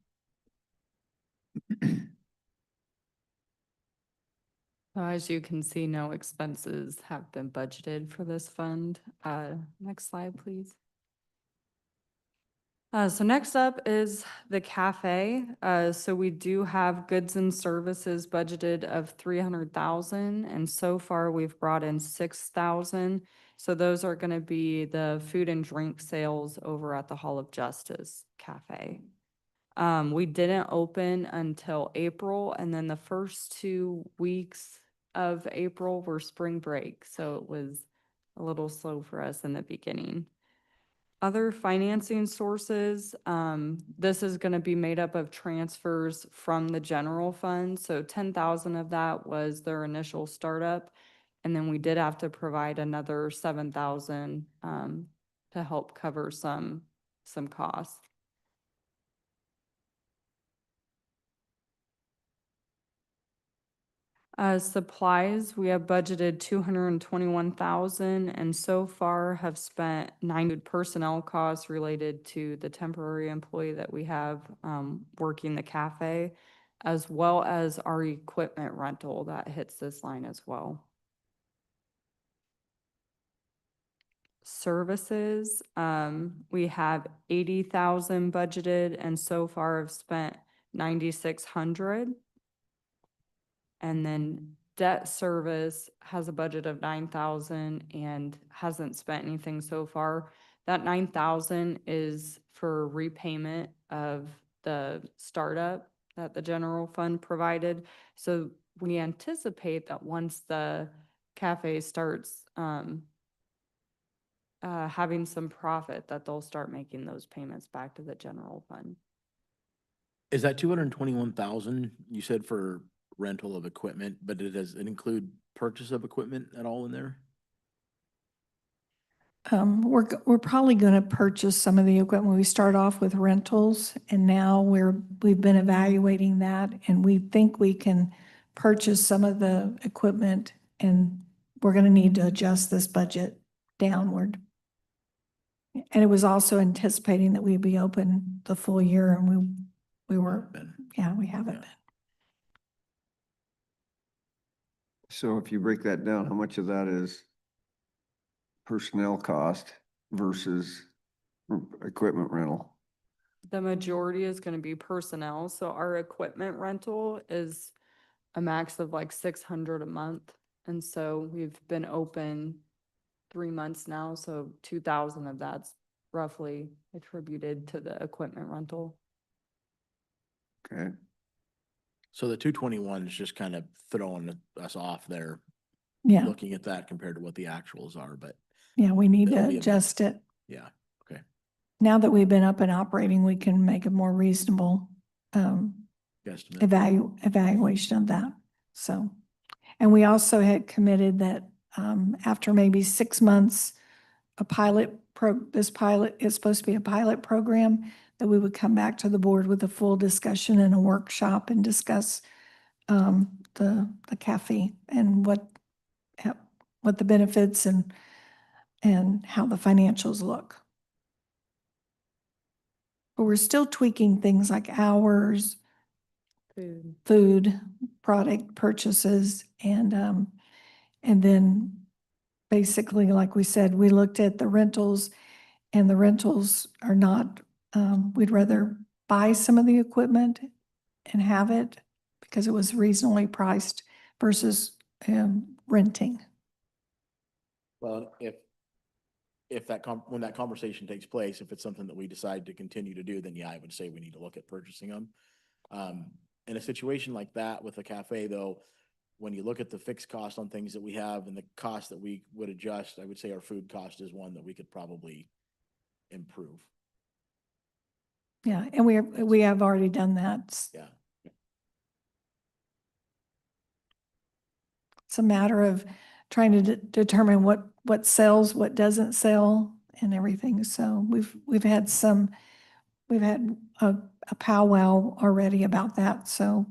So as you can see, no expenses have been budgeted for this fund. Next slide, please. So next up is the cafe. So we do have goods and services budgeted of 300,000, and so far we've brought in 6,000. So those are going to be the food and drink sales over at the Hall of Justice Cafe. We didn't open until April, and then the first 2 weeks of April were spring break, so it was a little slow for us in the beginning. Other financing sources, this is going to be made up of transfers from the general fund. So 10,000 of that was their initial startup. And then we did have to provide another 7,000 to help cover some costs. Supplies, we have budgeted 221,000 and so far have spent 90 personnel costs related to the temporary employee that we have working the cafe, as well as our equipment rental that hits this line as well. Services, we have 80,000 budgeted and so far have spent 9,600. And then debt service has a budget of 9,000 and hasn't spent anything so far. That 9,000 is for repayment of the startup that the general fund provided. So we anticipate that once the cafe starts having some profit, that they'll start making those payments back to the general fund. is that 221,000 you said for rental of equipment, but does it include purchase of equipment at all in there? We're probably going to purchase some of the equipment. We start off with rentals and now we've been evaluating that and we think we can purchase some of the equipment and we're going to need to adjust this budget downward. And it was also anticipating that we'd be open the full year and we were, yeah, we haven't Yeah. been. So if you break that down, how much of that is personnel cost versus equipment rental? The majority is going to be personnel. So our equipment rental is a max of like 600 a month. And so we've been open 3 months now. So 2,000 of that's roughly attributed to the equipment rental. Okay, So the 221 is just kind of throwing us off there, Yeah, looking at that compared to what the actuals are, but yeah, we need It'll to be a adjust it. yeah, okay. Now that we've been up and operating, we can make a more reasonable Guesstimate. evaluation of that. So, and we also had committed that after maybe 6 months, this pilot is supposed to be a pilot program that we would come back to the board with a full discussion and a workshop and discuss the cafe and what the benefits and how the financials look. But we're still tweaking things like hours, food, product purchases, and then basically, like we said, we looked at the rentals, and the rentals are not, we'd rather buy some of the equipment and have it because it was reasonably priced versus renting. Well, if when that conversation takes place, if it's something that we decide to continue to do, then yeah, I would say we need to look at purchasing them. In a situation like that with a cafe though, when you look at the fixed cost on things that we have and the cost that we would adjust, I would say our food cost is one that we could probably improve. Yeah, and we have already done that. Yeah. It's a matter of trying to determine what sells, what doesn't sell, and everything. So we've had a powwow already about that. So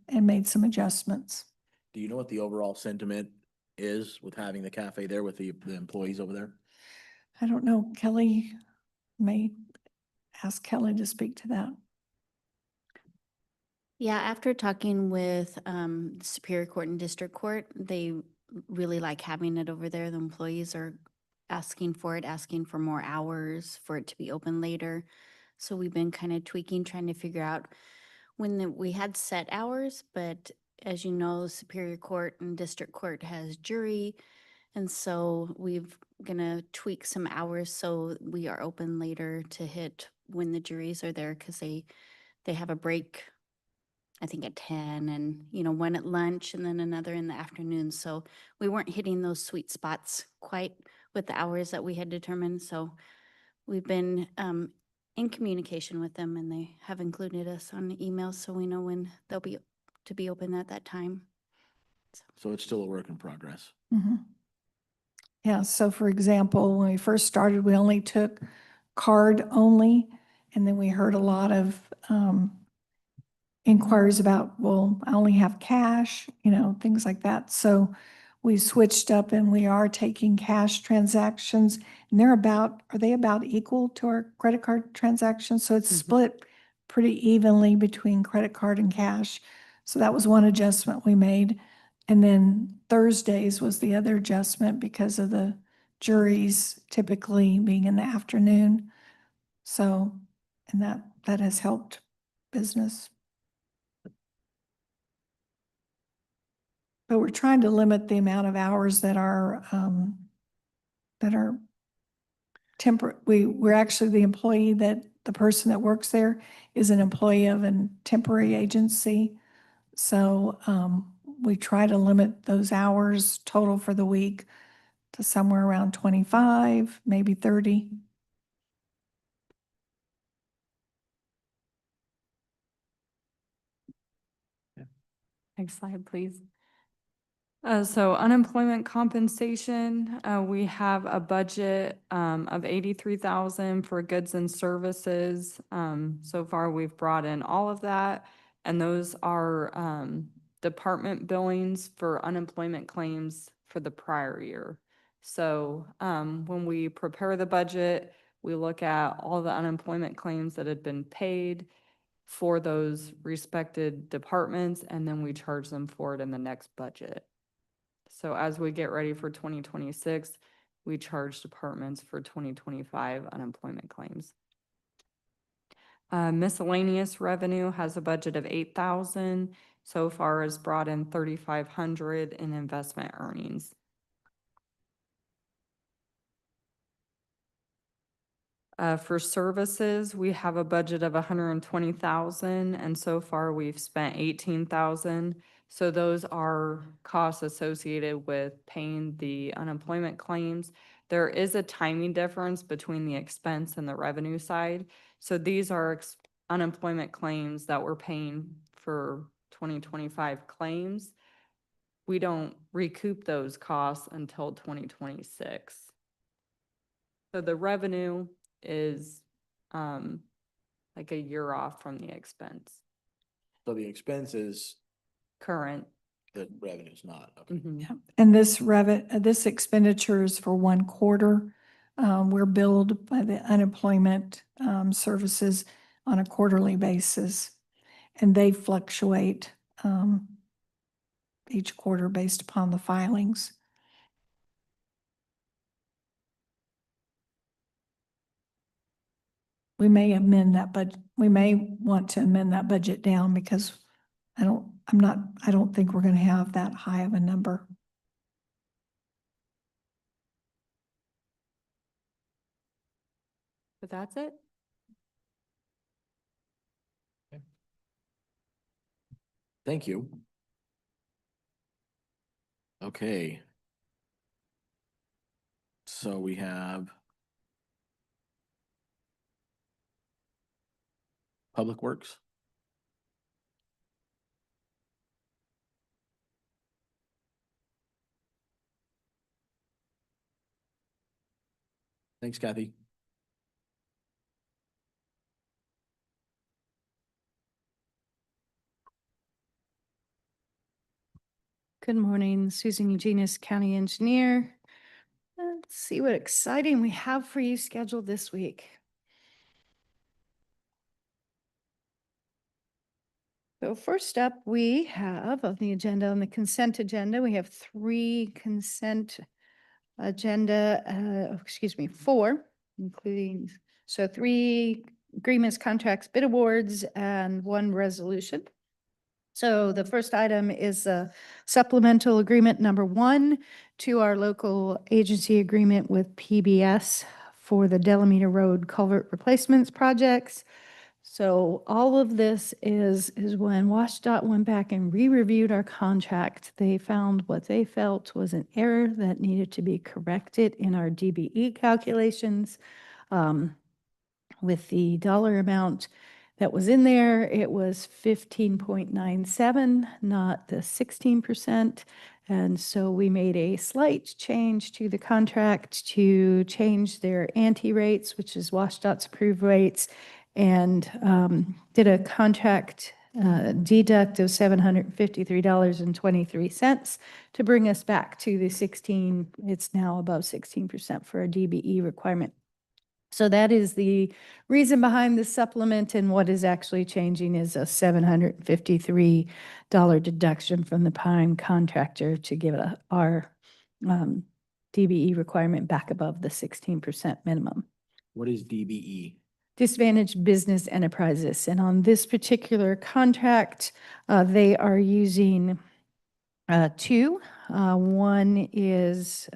and made some adjustments. Do you know what the overall sentiment is with having the cafe there with the employees over there? I don't know, Kelly, may ask Kelly to speak to that. Yeah, after talking with Superior Court and District Court, they really like having it over there. The employees are asking for it, asking for more hours, for it to be open later. So we've been kind of tweaking, trying to figure out we had set hours, but as you know, Superior Court and District Court has jury. And so we've gonna tweak some hours so we are open later to hit when the juries are there, because they have a break, I think at 10, and one at lunch and then another in the afternoon. So we weren't hitting those sweet spots quite with the hours that we had determined. So we've been in communication with them, and they have included us on the emails so we know when they'll be to be open at that time. So it's still a work in progress. Mm-hmm. Yeah, so for example, when we first started, we only took card only, and then we heard a lot of inquiries about, well, I only have cash, things like that. So we switched up and we are taking cash transactions, and are they about equal to our credit card transactions? So it's split pretty evenly between credit card and cash. So that was one adjustment we made. And then Thursdays was the other adjustment because of the juries typically being in the afternoon. So, and that has helped business. But we're trying to limit the amount of hours that are temporary. We're actually the person that works there is an employee of a temporary agency. So we try to limit those hours total for the week to somewhere around 25, maybe 30. Next slide, please. So unemployment compensation, we have a budget of 83,000 for goods and services. So far, we've brought in all of that, and those are department billings for unemployment claims for the prior year. So when we prepare the budget, we look at all the unemployment claims that had been paid for those respected departments, and then we charge them for it in the next budget. So as we get ready for 2026, we charge departments for 2025 unemployment claims. Miscellaneous revenue has a budget of 8,000. So far has brought in 3,500 in investment earnings. For services, we have a budget of 120,000, and so far we've spent 18,000. So those are costs associated with paying the unemployment claims. There is a timing difference between the expense and the revenue side. So these are unemployment claims that we're paying for 2025 claims. We don't recoup those costs until 2026. So the revenue is like a year off from the expense. So the expense is Current. the revenue's not, okay. Mhm. Yeah. And this expenditure is for 1 quarter. We're billed by the unemployment services on a quarterly basis, and they fluctuate each quarter based upon the filings. We may amend that, but we may want to amend that budget down because I don't think we're going to have that high of a number. But that's it. Thank you. Okay. So we have Public Works. Thanks, Kathy. Good morning, Susan Eugenius, County Engineer. Let's see what exciting we have for you scheduled this week. So first up, we have on the agenda, on the consent agenda, we have 3 consent agenda, four, including, so 3 agreements, contracts, bid awards, and 1 resolution. So the first item is supplemental agreement number 1 to our local agency agreement with PBS for the Delamita Road culvert replacements projects. So all of this is when WashDOT went back and re-reviewed our contract, they found what they felt was an error that needed to be corrected in our DBE calculations. With the dollar amount that was in there, it was 15.97, not the 16%. And so we made a slight change to the contract to change their ante rates, which is WashDOT's approved rates, and did a contract deduct of $753.23 to bring us back to the 16, it's now above 16% for a DBE requirement. So that is the reason behind the supplement, and what is actually changing is a $753 deduction from the prime contractor to give our DBE requirement back above the 16% minimum. What is DBE? Disadvantaged Business Enterprises. And on this particular contract, they are using 2. One is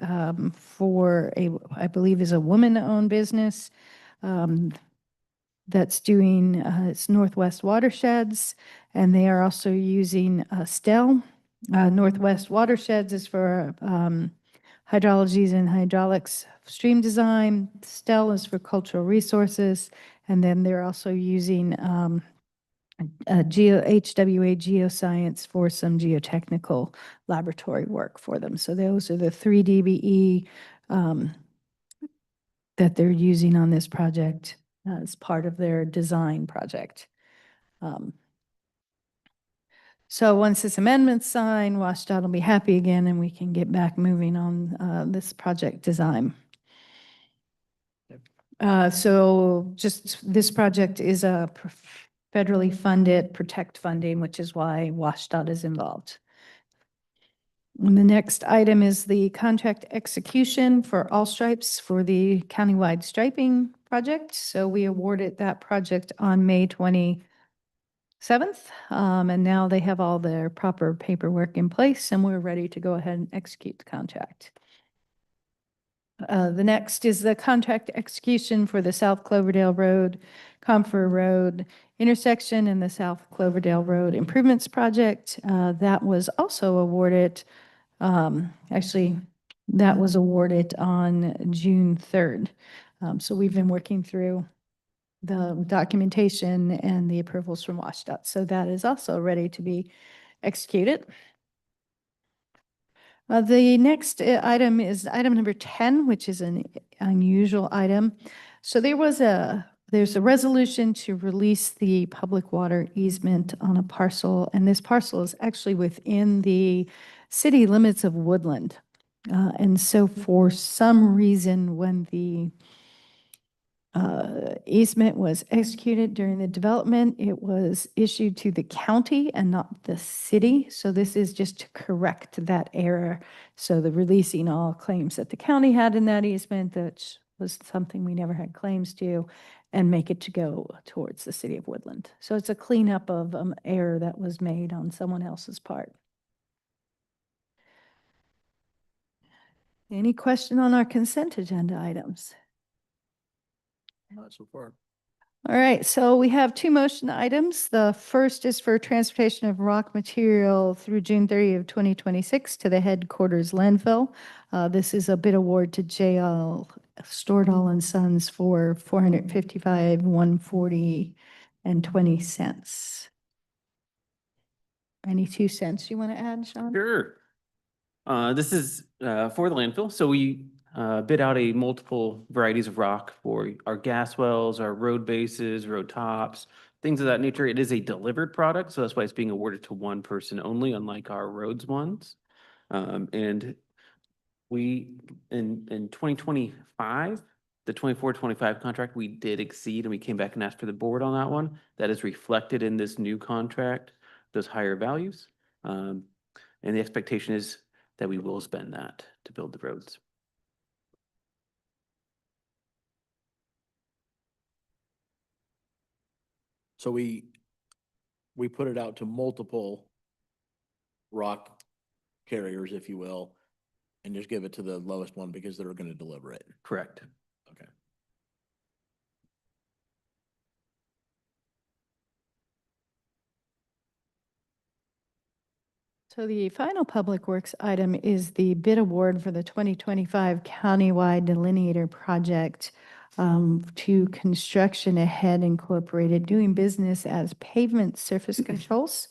for I believe is a woman-owned business that's doing it's Northwest Watersheds, and they are also using STEL. Northwest Watersheds is for hydrologies and hydraulics stream design. STEL is for cultural resources, and then they're also using HWA Geoscience for some geotechnical laboratory work for them. So those are the 3 DBE that they're using on this project as part of their design project. So once this amendment's signed, WashDOT will be happy again, and we can get back moving on this project design. So just this project is a federally funded PROTECT funding, which is why WashDOT is involved. And the next item is the contract execution for All Stripes for the countywide striping project. So we awarded that project on May 27th, and now they have all their proper paperwork in place, and we're ready to go ahead and execute the contract. The next is the contract execution for the South Cloverdale Road, Comfort Road intersection and the South Cloverdale Road Improvements Project. That was also awarded, actually, that was awarded on June 3rd. So we've been working through the documentation and the approvals from WashDOT. So that is also ready to be executed. The next item is item number 10, which is an unusual item. So there there's a resolution to release the public water easement on a parcel, and this parcel is actually within the city limits of Woodland. And so for some reason, when the easement was executed during the development, it was issued to the county and not the city. So this is just to correct that error. So the releasing all claims that the county had in that easement, that was something we never had claims to, and make it to go towards the city of Woodland. So it's a cleanup of error that was made on someone else's part. Any question on our consent agenda items? Not so far. All right, so we have two motion items. The first is for transportation of rock material through June 30 of 2026 to the headquarters landfill. This is a bid award to JL Stordahl and Sons for $455,140 and 20 cents. Any 2 cents you want to add, Sean? Sure. This is for the landfill. So we bid out a multiple varieties of rock for our gas wells, our road bases, road tops, things of that nature. It is a delivered product, so that's why it's being awarded to one person only, unlike our roads ones. And we, in 2025, the 24-25 contract, we did exceed, and we came back and asked for the board on that one. That is reflected in this new contract, those higher values. And the expectation is that we will spend that to build the roads. So we put it out to multiple rock carriers, if you will, and just give it to the lowest one because they're gonna deliver it. Correct. Okay. So the final Public Works item is the bid award for the 2025 countywide delineator project to Construction Ahead Incorporated, doing business as Pavement Surface Controls.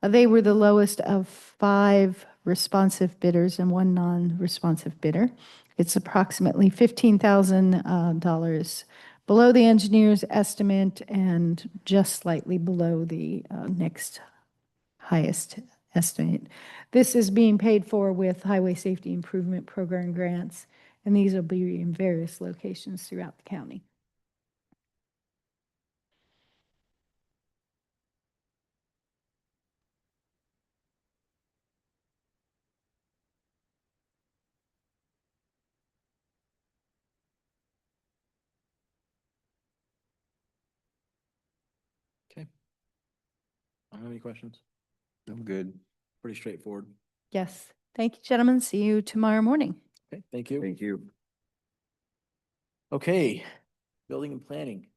They were the lowest of 5 responsive bidders and 1 non-responsive bidder. It's approximately $15,000 below the engineer's estimate and just slightly below the next highest estimate. This is being paid for with Highway Safety Improvement Program grants, and these will be in various locations throughout the county. Okay. I don't have any questions. I'm good. Pretty straightforward. Yes. Thank you, gentlemen. See you tomorrow morning. Okay, thank you. Thank you. Okay, building and planning.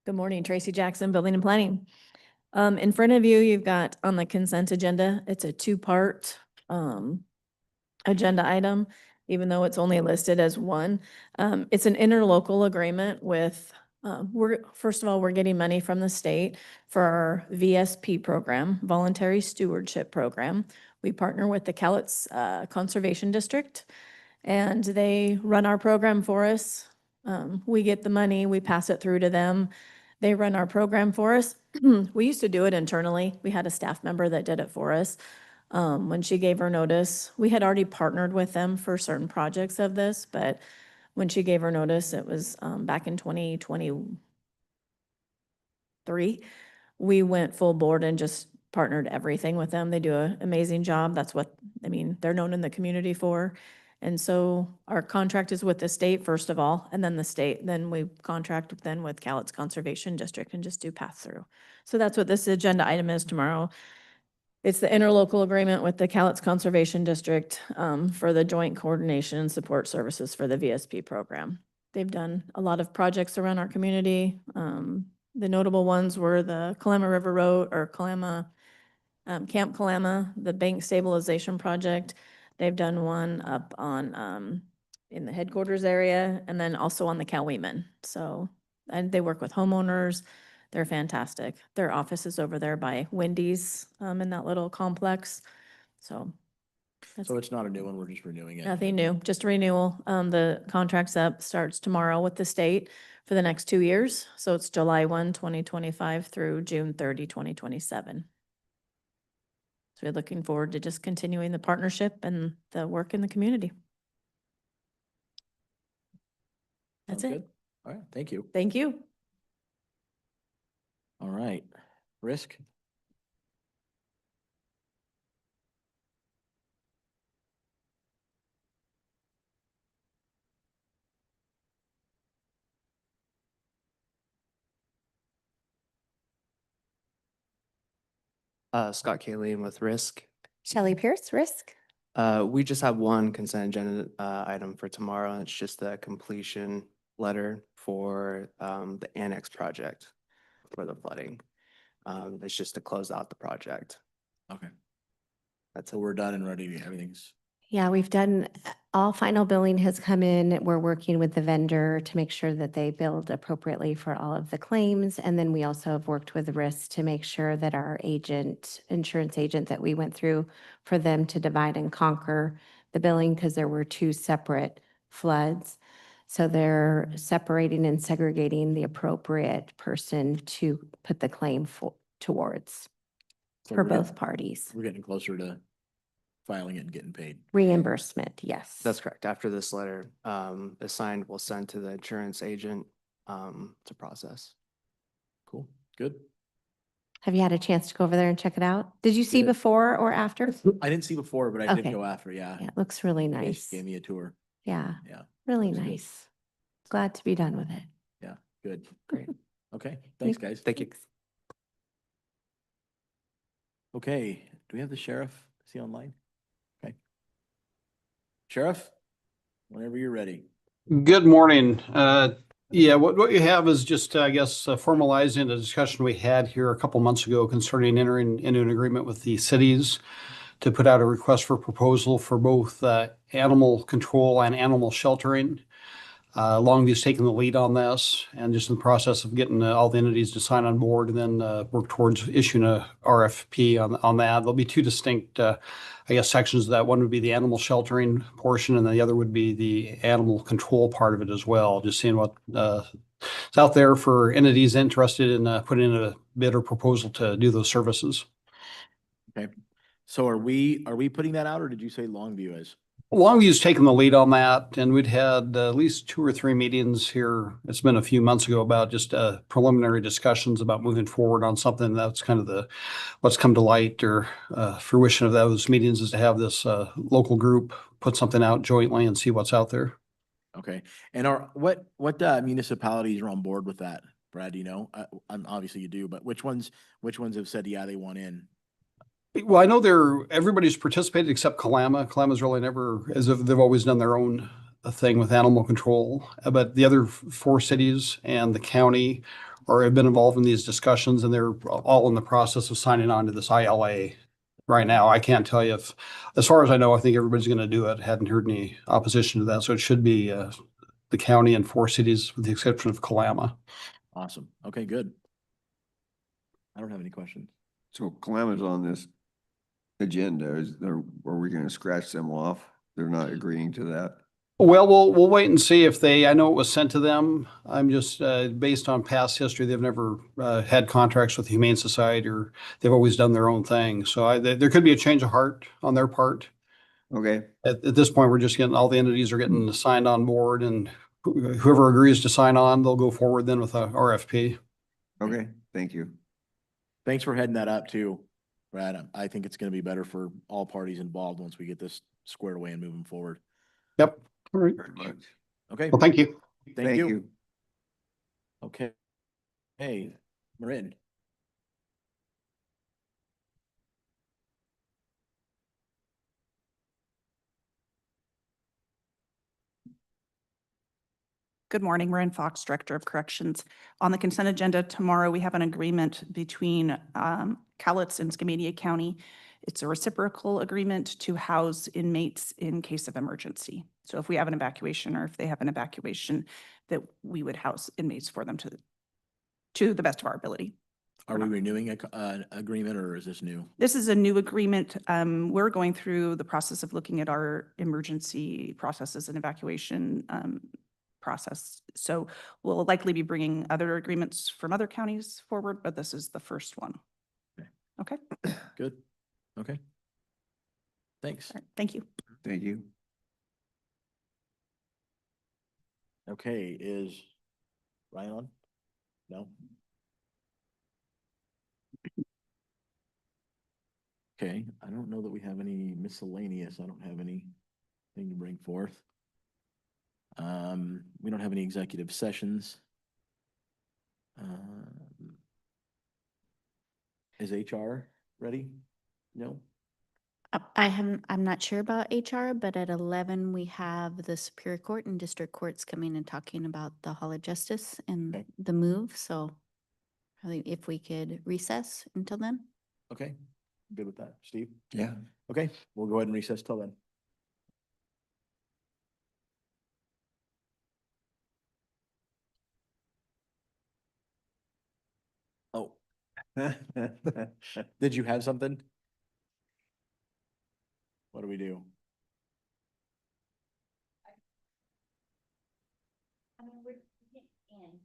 Good morning, Tracy Jackson, Building and Planning. In front of you, you've got on the consent agenda, it's a 2-part agenda item, even though it's only listed as one. It's an interlocal agreement with, first of all, we're getting money from the state for our VSP program, Voluntary Stewardship Program. We partner with the Cowlitz Conservation District, and they run our program for us. We get the money, we pass it through to them. They run our program for us. We used to do it internally. We had a staff member that did it for us. When she gave her notice, we had already partnered with them for certain projects of this, but when she gave her notice, it was back in 2023. We went full board and just partnered everything with them. They do an amazing job. That's what, I mean, they're known in the community for. And so our contract is with the state, first of all, and then the state, then we contract then with Cowlitz Conservation District and just do pass through. So that's what this agenda item is tomorrow. It's the interlocal agreement with the Cowlitz Conservation District for the joint coordination and support services for the VSP program. They've done a lot of projects around our community. The notable ones were the Kalama River Road or Camp Kalama, the bank stabilization project. They've done one up on in the headquarters area and then also on the Cowlitz. So, and they work with homeowners. They're fantastic. Their office is over there by Wendy's in that little complex. So. that's So it's not a new one, we're just renewing it. Nothing new, just a renewal. The contract's up, starts tomorrow with the state for the next 2 years. So it's July 1, 2025 through June 30, 2027. So we're looking forward to just continuing the partnership and the work in the community. That's Sounds it. good. All right, thank you. Thank you. All right, Risk? Scott Kaleen with Risk. Shelley Pierce, Risk. We just have one consent agenda item for tomorrow, and it's just the completion letter for the annex project for the flooding. It's just to close out the project. Okay, That's so it. we're done and ready, everything's, Yeah, we've done, all final billing has come in. We're working with the vendor to make sure that they billed appropriately for all of the claims. And then we also have worked with Risk to make sure that our agent, insurance agent that we went through, for them to divide and conquer the billing because there were two separate floods. So they're separating and segregating the appropriate person to put the claim towards so for we're getting- both parties. We're getting closer to filing it and getting paid. Reimbursement, yes. That's correct. After this letter is signed, we'll send to the insurance agent to process. Cool, good. Have you had a chance to go over there and check it out? Did you see Did. before or after? I didn't see before, but I did Okay. go after, yeah. Yeah, it looks really They nice. Gave me a tour, Yeah, yeah, really looks good. nice. Glad to be done with it. yeah, good. Great. Okay, thanks, guys. Thank you. Thanks. Okay, do we have the sheriff? Is he online? Okay. Sheriff, whenever you're ready. Good morning. Yeah, what you have is just, I guess, formalizing the discussion we had here a couple months ago concerning entering into an agreement with the cities to put out a request for proposal for both animal control and animal sheltering. Longview's taking the lead on this and just in the process of getting all the entities to sign on board and then work towards issuing a RFP on that. There'll be two distinct, I guess, sections of that. One would be the animal sheltering portion and the other would be the animal control part of it as well. Just seeing what is out there for entities interested in putting in a bid or proposal to do those services. Okay, so are we putting that out or did you say Longview is? Longview's taken the lead on that, and we'd had at least 2 or 3 meetings here. It's been a few months ago about just preliminary discussions about moving forward on something. That's kind of what's come to light or fruition of those meetings is to have this local group put something out jointly and see what's out there. Okay, and what municipalities are on board with that, Brad, do you know? Obviously you do, but which ones have said, yeah, they want in? Well, I know everybody's participated except Kalama. Kalama's really never, as if they've always done their own thing with animal control. But the other 4 cities and the county have been involved in these discussions, and they're all in the process of signing on to this ILA right now. I can't tell you if, as far as I know, I think everybody's going to do it. Hadn't heard any opposition to that, so it should be the county and 4 cities with the exception of Kalama. Awesome, okay, good. I don't have any questions. So Kalama's on this agenda. Are we gonna scratch them off? They're not agreeing to that? Well, we'll wait and see if I know it was sent to them. I'm just, based on past history, they've never had contracts with the Humane Society or they've always done their own thing. So there could be a change of heart on their part. Okay, At this point, we're just all the entities are getting signed on board and whoever agrees to sign on, they'll go forward then with a RFP. okay, thank you. Thanks for heading that up too, Brad. I think it's gonna be better for all parties involved once we get this squared away and moving forward. Yep. All right. Very much. Okay, Well, thank you. thank you. Okay. Hey, Marin. Good morning, Marin Fox, Director of Corrections. On the consent agenda tomorrow, we have an agreement between Cowlitz and Skamania County. It's a reciprocal agreement to house inmates in case of emergency. So if we have an evacuation or if they have an evacuation, that we would house inmates for them to the best of our ability. Are we renewing an agreement or is this new? This is a new agreement. We're going through the process of looking at our emergency processes and evacuation process. So we'll likely be bringing other agreements from other counties forward, but this is the first one. Okay, Good. Okay. Thanks. all right, thank you. Thank you. Okay, is Ryan on? No? Okay, I don't know that we have any miscellaneous. I don't have anything to bring forth. We don't have any executive sessions. Is HR ready? No? I'm not sure about HR, but at 11, we have the Superior Court and District Courts coming and talking about the Hall of Justice and Okay. the move. So I think if we could recess until then. Okay, good with that. Steve? Yeah. Okay, we'll go ahead and recess till then. Oh. Did you have something? What do we do?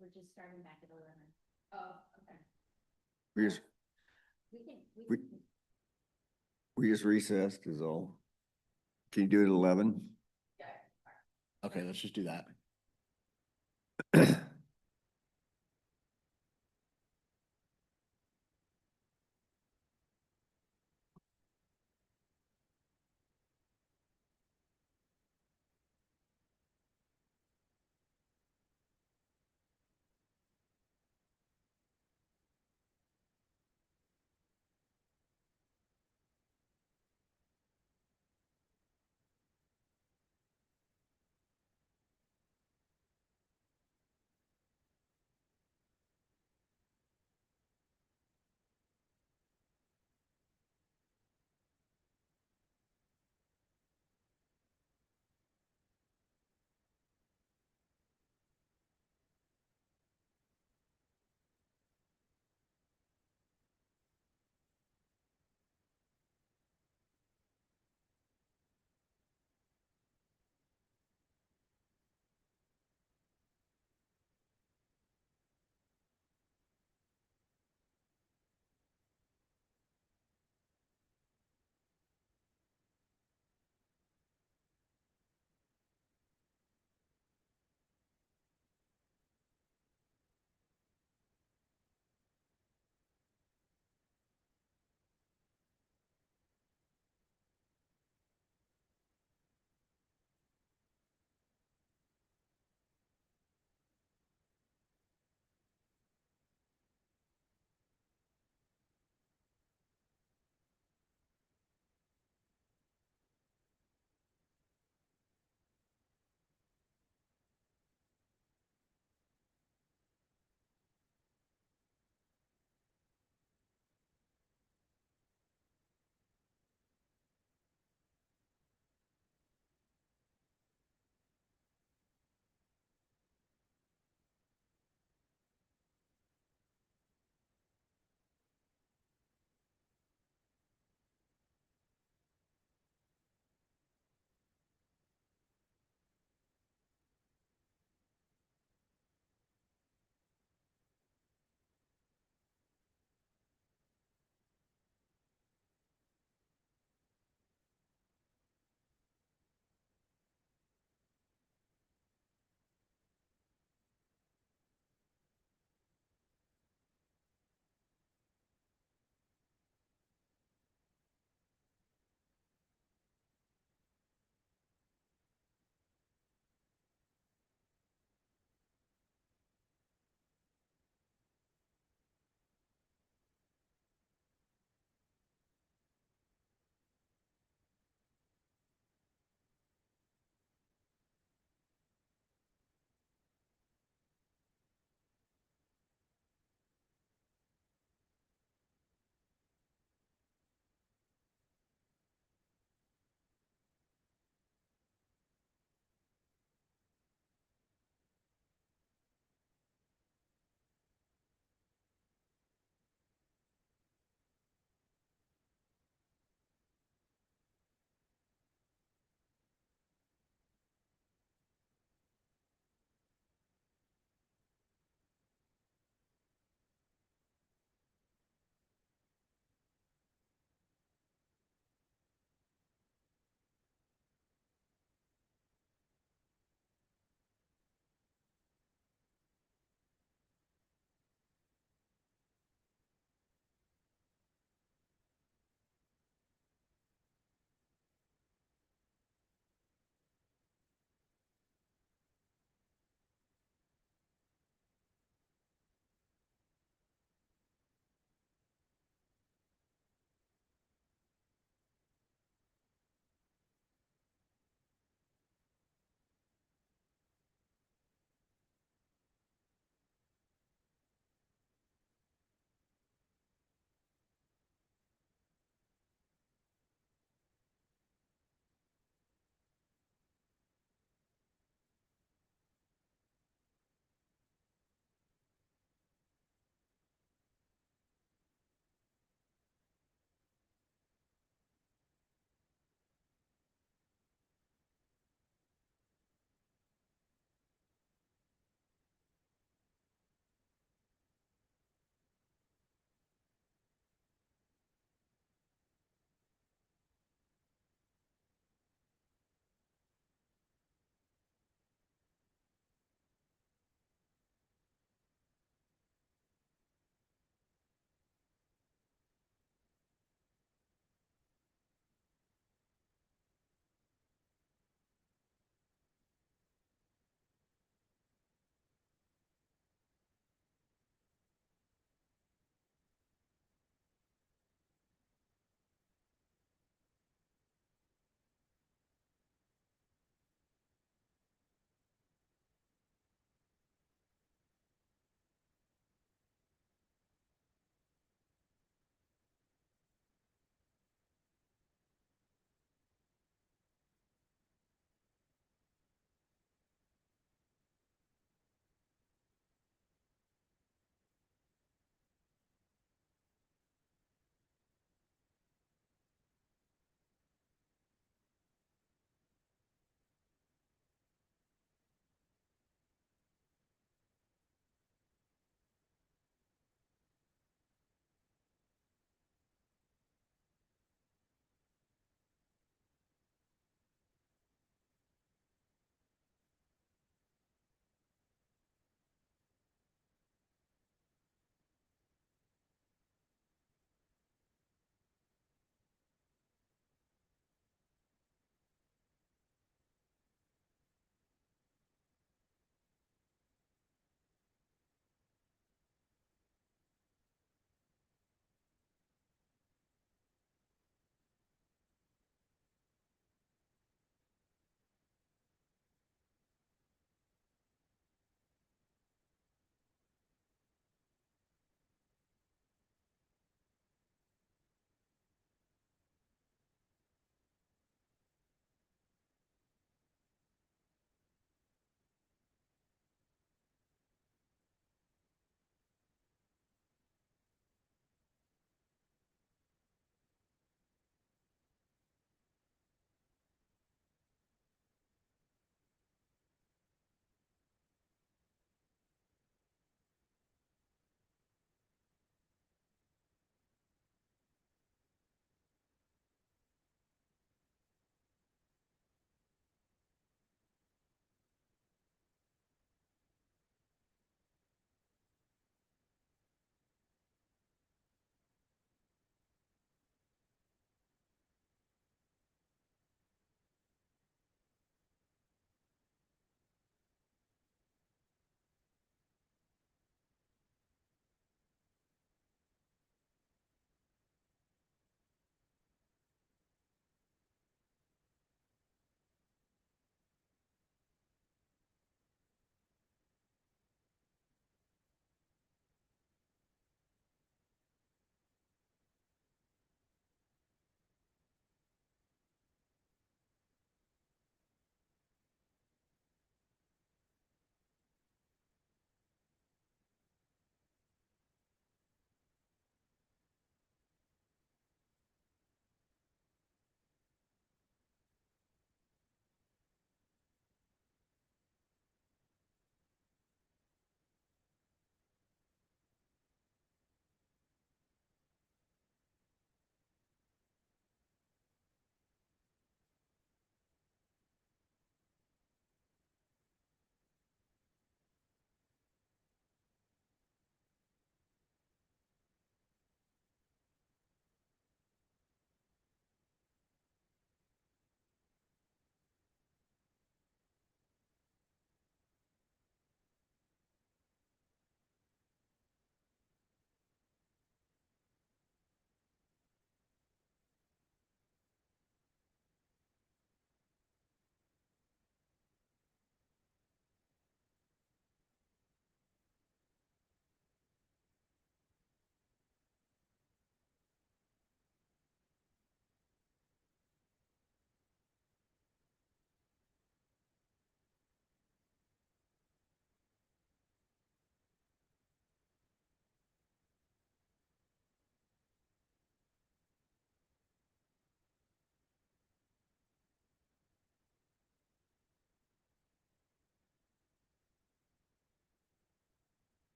We're just starting back at 11. Oh, okay. We just, we, we just recessed is all. Can you do it at 11? Okay, let's just do that.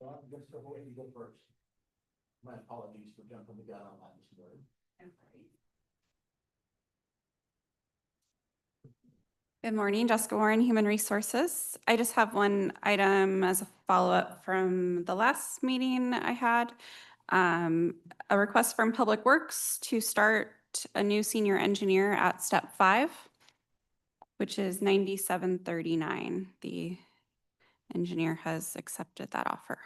You go first. My apologies for jumping the gun on that this morning. Good morning, Jessica Warren, Human Resources. I just have one item as a follow-up from the last meeting I had. A request from Public Works to start a new senior engineer at step 5, which is 9739. The engineer has accepted that offer.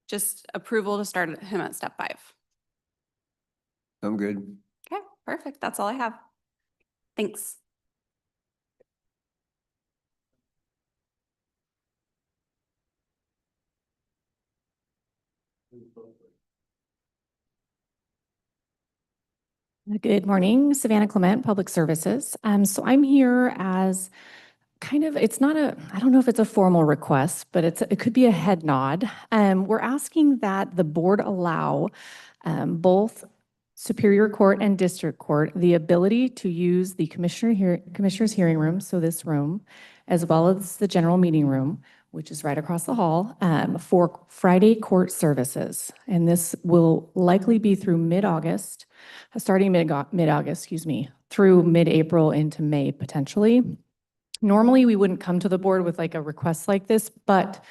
Just approval to start him at step 5. I'm good. Okay, perfect. That's all I have. Thanks. Good morning, Savannah Clement, Public Services. So I'm here as kind of, it's not a, I don't know if it's a formal request, but it could be a head nod. We're asking that the board allow both Superior Court and District Court the ability to use the commissioner's hearing room, so this room, as well as the general meeting room, which is right across the hall, for Friday court services. And this will likely be through mid-August, starting mid-August, through mid-April into May potentially. Normally, we wouldn't come to the board with like a request like this, but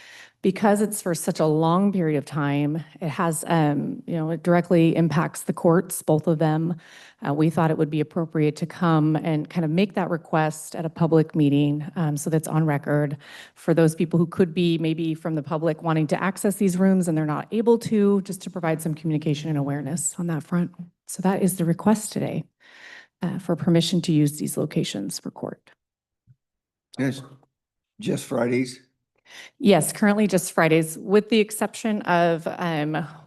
because it's for such a long period of time, it has, it directly impacts the courts, both of them. We thought it would be appropriate to come and kind of make that request at a public meeting, so that's on record for those people who could be maybe from the public wanting to access these rooms and they're not able to, just to provide some communication and awareness on that front. So that is the request today, for permission to use these locations for court. Yes, just Fridays. Yes, currently just Fridays, with the exception of,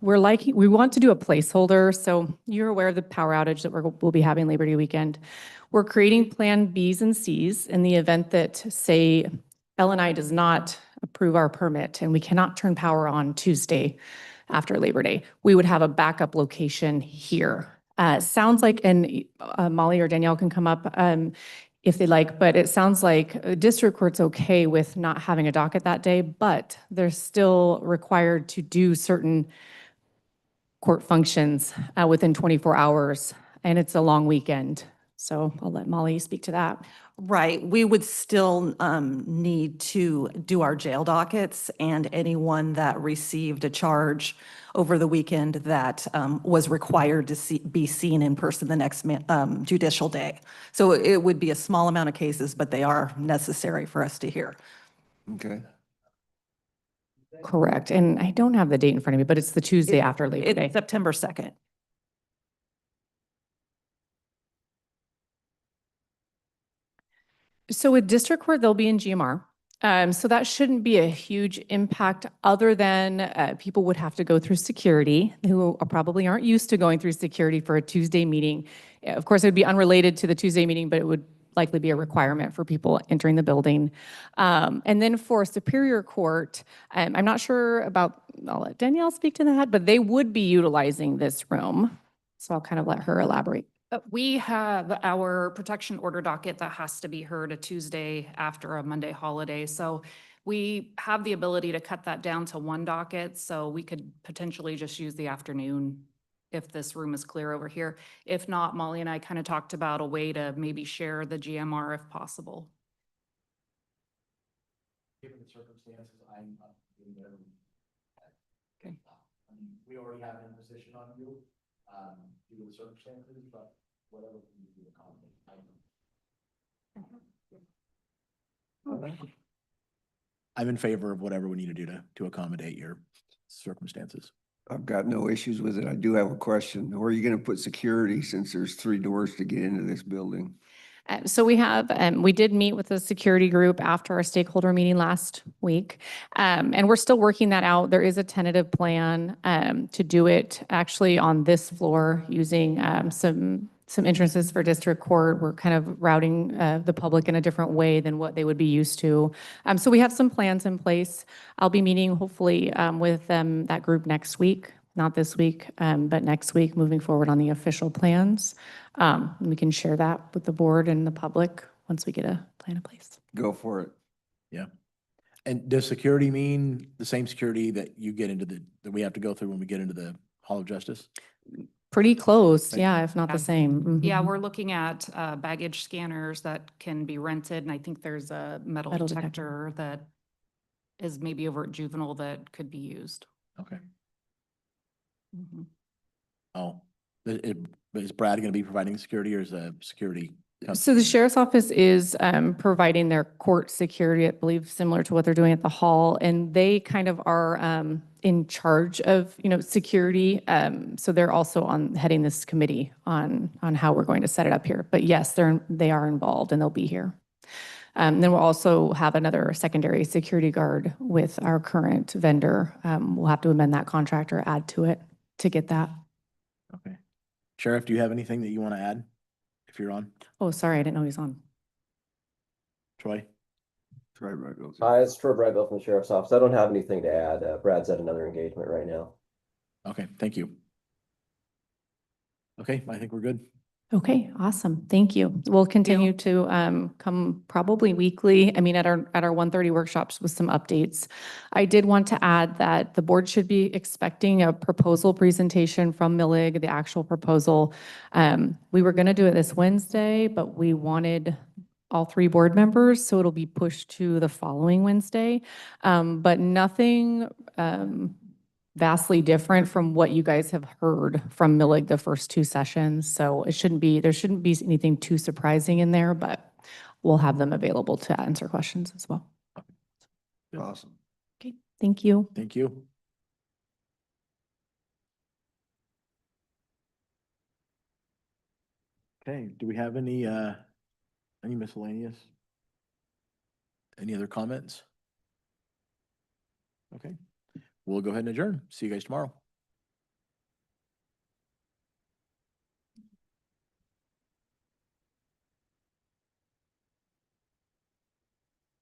we want to do a placeholder. So you're aware of the power outage that we'll be having Labor Day weekend. We're creating Plan Bs and Cs in the event that, say, L&I does not approve our permit and we cannot turn power on Tuesday after Labor Day. We would have a backup location here. Sounds like, and Molly or Danielle can come up if they like, but it sounds like district court's okay with not having a docket that day, but they're still required to do certain court functions within 24 hours, and it's a long weekend. So I'll let Molly speak to that. Right, we would still need to do our jail dockets, and anyone that received a charge over the weekend that was required to be seen in person the next judicial day. So it would be a small amount of cases, but they are necessary for us to hear. Okay. Correct, and I don't have the date in front of me, but it's the Tuesday after Labor Day. It's September 2nd. So with district court, they'll be in GMR. So that shouldn't be a huge impact other than people would have to go through security, who probably aren't used to going through security for a Tuesday meeting. Of course, it would be unrelated to the Tuesday meeting, but it would likely be a requirement for people entering the building. And then for Superior Court, I'm not sure about, I'll let Danielle speak to that, but they would be utilizing this room. So I'll kind of let her elaborate. We have our protection order docket that has to be heard a Tuesday after a Monday holiday. So we have the ability to cut that down to one docket. So we could potentially just use the afternoon if this room is clear over here. If not, Molly and I kind of talked about a way to maybe share the GMR if possible. Given the circumstances, I'm in there. Okay. I mean, we already have an imposition on you, due to the circumstances, but whatever we need to accommodate. I'm in favor of whatever we need to do to accommodate your circumstances. I've got no issues with it. I do have a question. Where are you going to put security since there's 3 doors to get into this building? So we did meet with the security group after our stakeholder meeting last week, and we're still working that out. There is a tentative plan to do it actually on this floor using some entrances for district court. We're kind of routing the public in a different way than what they would be used to. So we have some plans in place. I'll be meeting hopefully with that group next week. Not this week, but next week, moving forward on the official plans. We can share that with the board and the public once we get a plan in place. Go for it. Yeah. And does security mean the same security that you get into that we have to go through when we get into the Hall of Justice? Pretty close, Thank yeah, if not the Yeah. same. Yeah, Mhm. we're looking at baggage scanners that can be rented, and I think there's a metal Metal detector. detector that is maybe over at juvenile that could be used. Okay. Mhm. Oh, is Brad going to be providing security, or is a security? So the sheriff's office is providing their court security, I believe, similar to what they're doing at the hall, and they kind of are in charge of, security. So they're also heading this committee on how we're going to set it up here. But yes, they are involved and they'll be here. Then we'll also have another secondary security guard with our current vendor. We'll have to amend that contract or add to it to get that. Okay. Sheriff, do you have anything that you want to add if you're on? Oh, sorry, I didn't know he's on. Troy? Try right, Bill. Hi, it's Troy Brightbill from the Sheriff's Office. I don't have anything to add. Brad's at another engagement right now. Okay, thank you. Okay, I think we're good. Okay, awesome. Thank you. We'll continue to come probably weekly. I mean, at our 1:30 workshops with some updates. I did want to add that the board should be expecting a proposal presentation from Millig, the actual proposal. We were going to do it this Wednesday, but we wanted all 3 board members, so it'll be pushed to the following Wednesday. But nothing vastly different from what you guys have heard from Millig the first 2 sessions. So there shouldn't be anything too surprising in there, but we'll have them available to answer questions as well. Awesome. Okay, thank you. Thank you. Okay, do we have any miscellaneous? Any other comments? Okay, we'll go ahead and adjourn. See you guys tomorrow.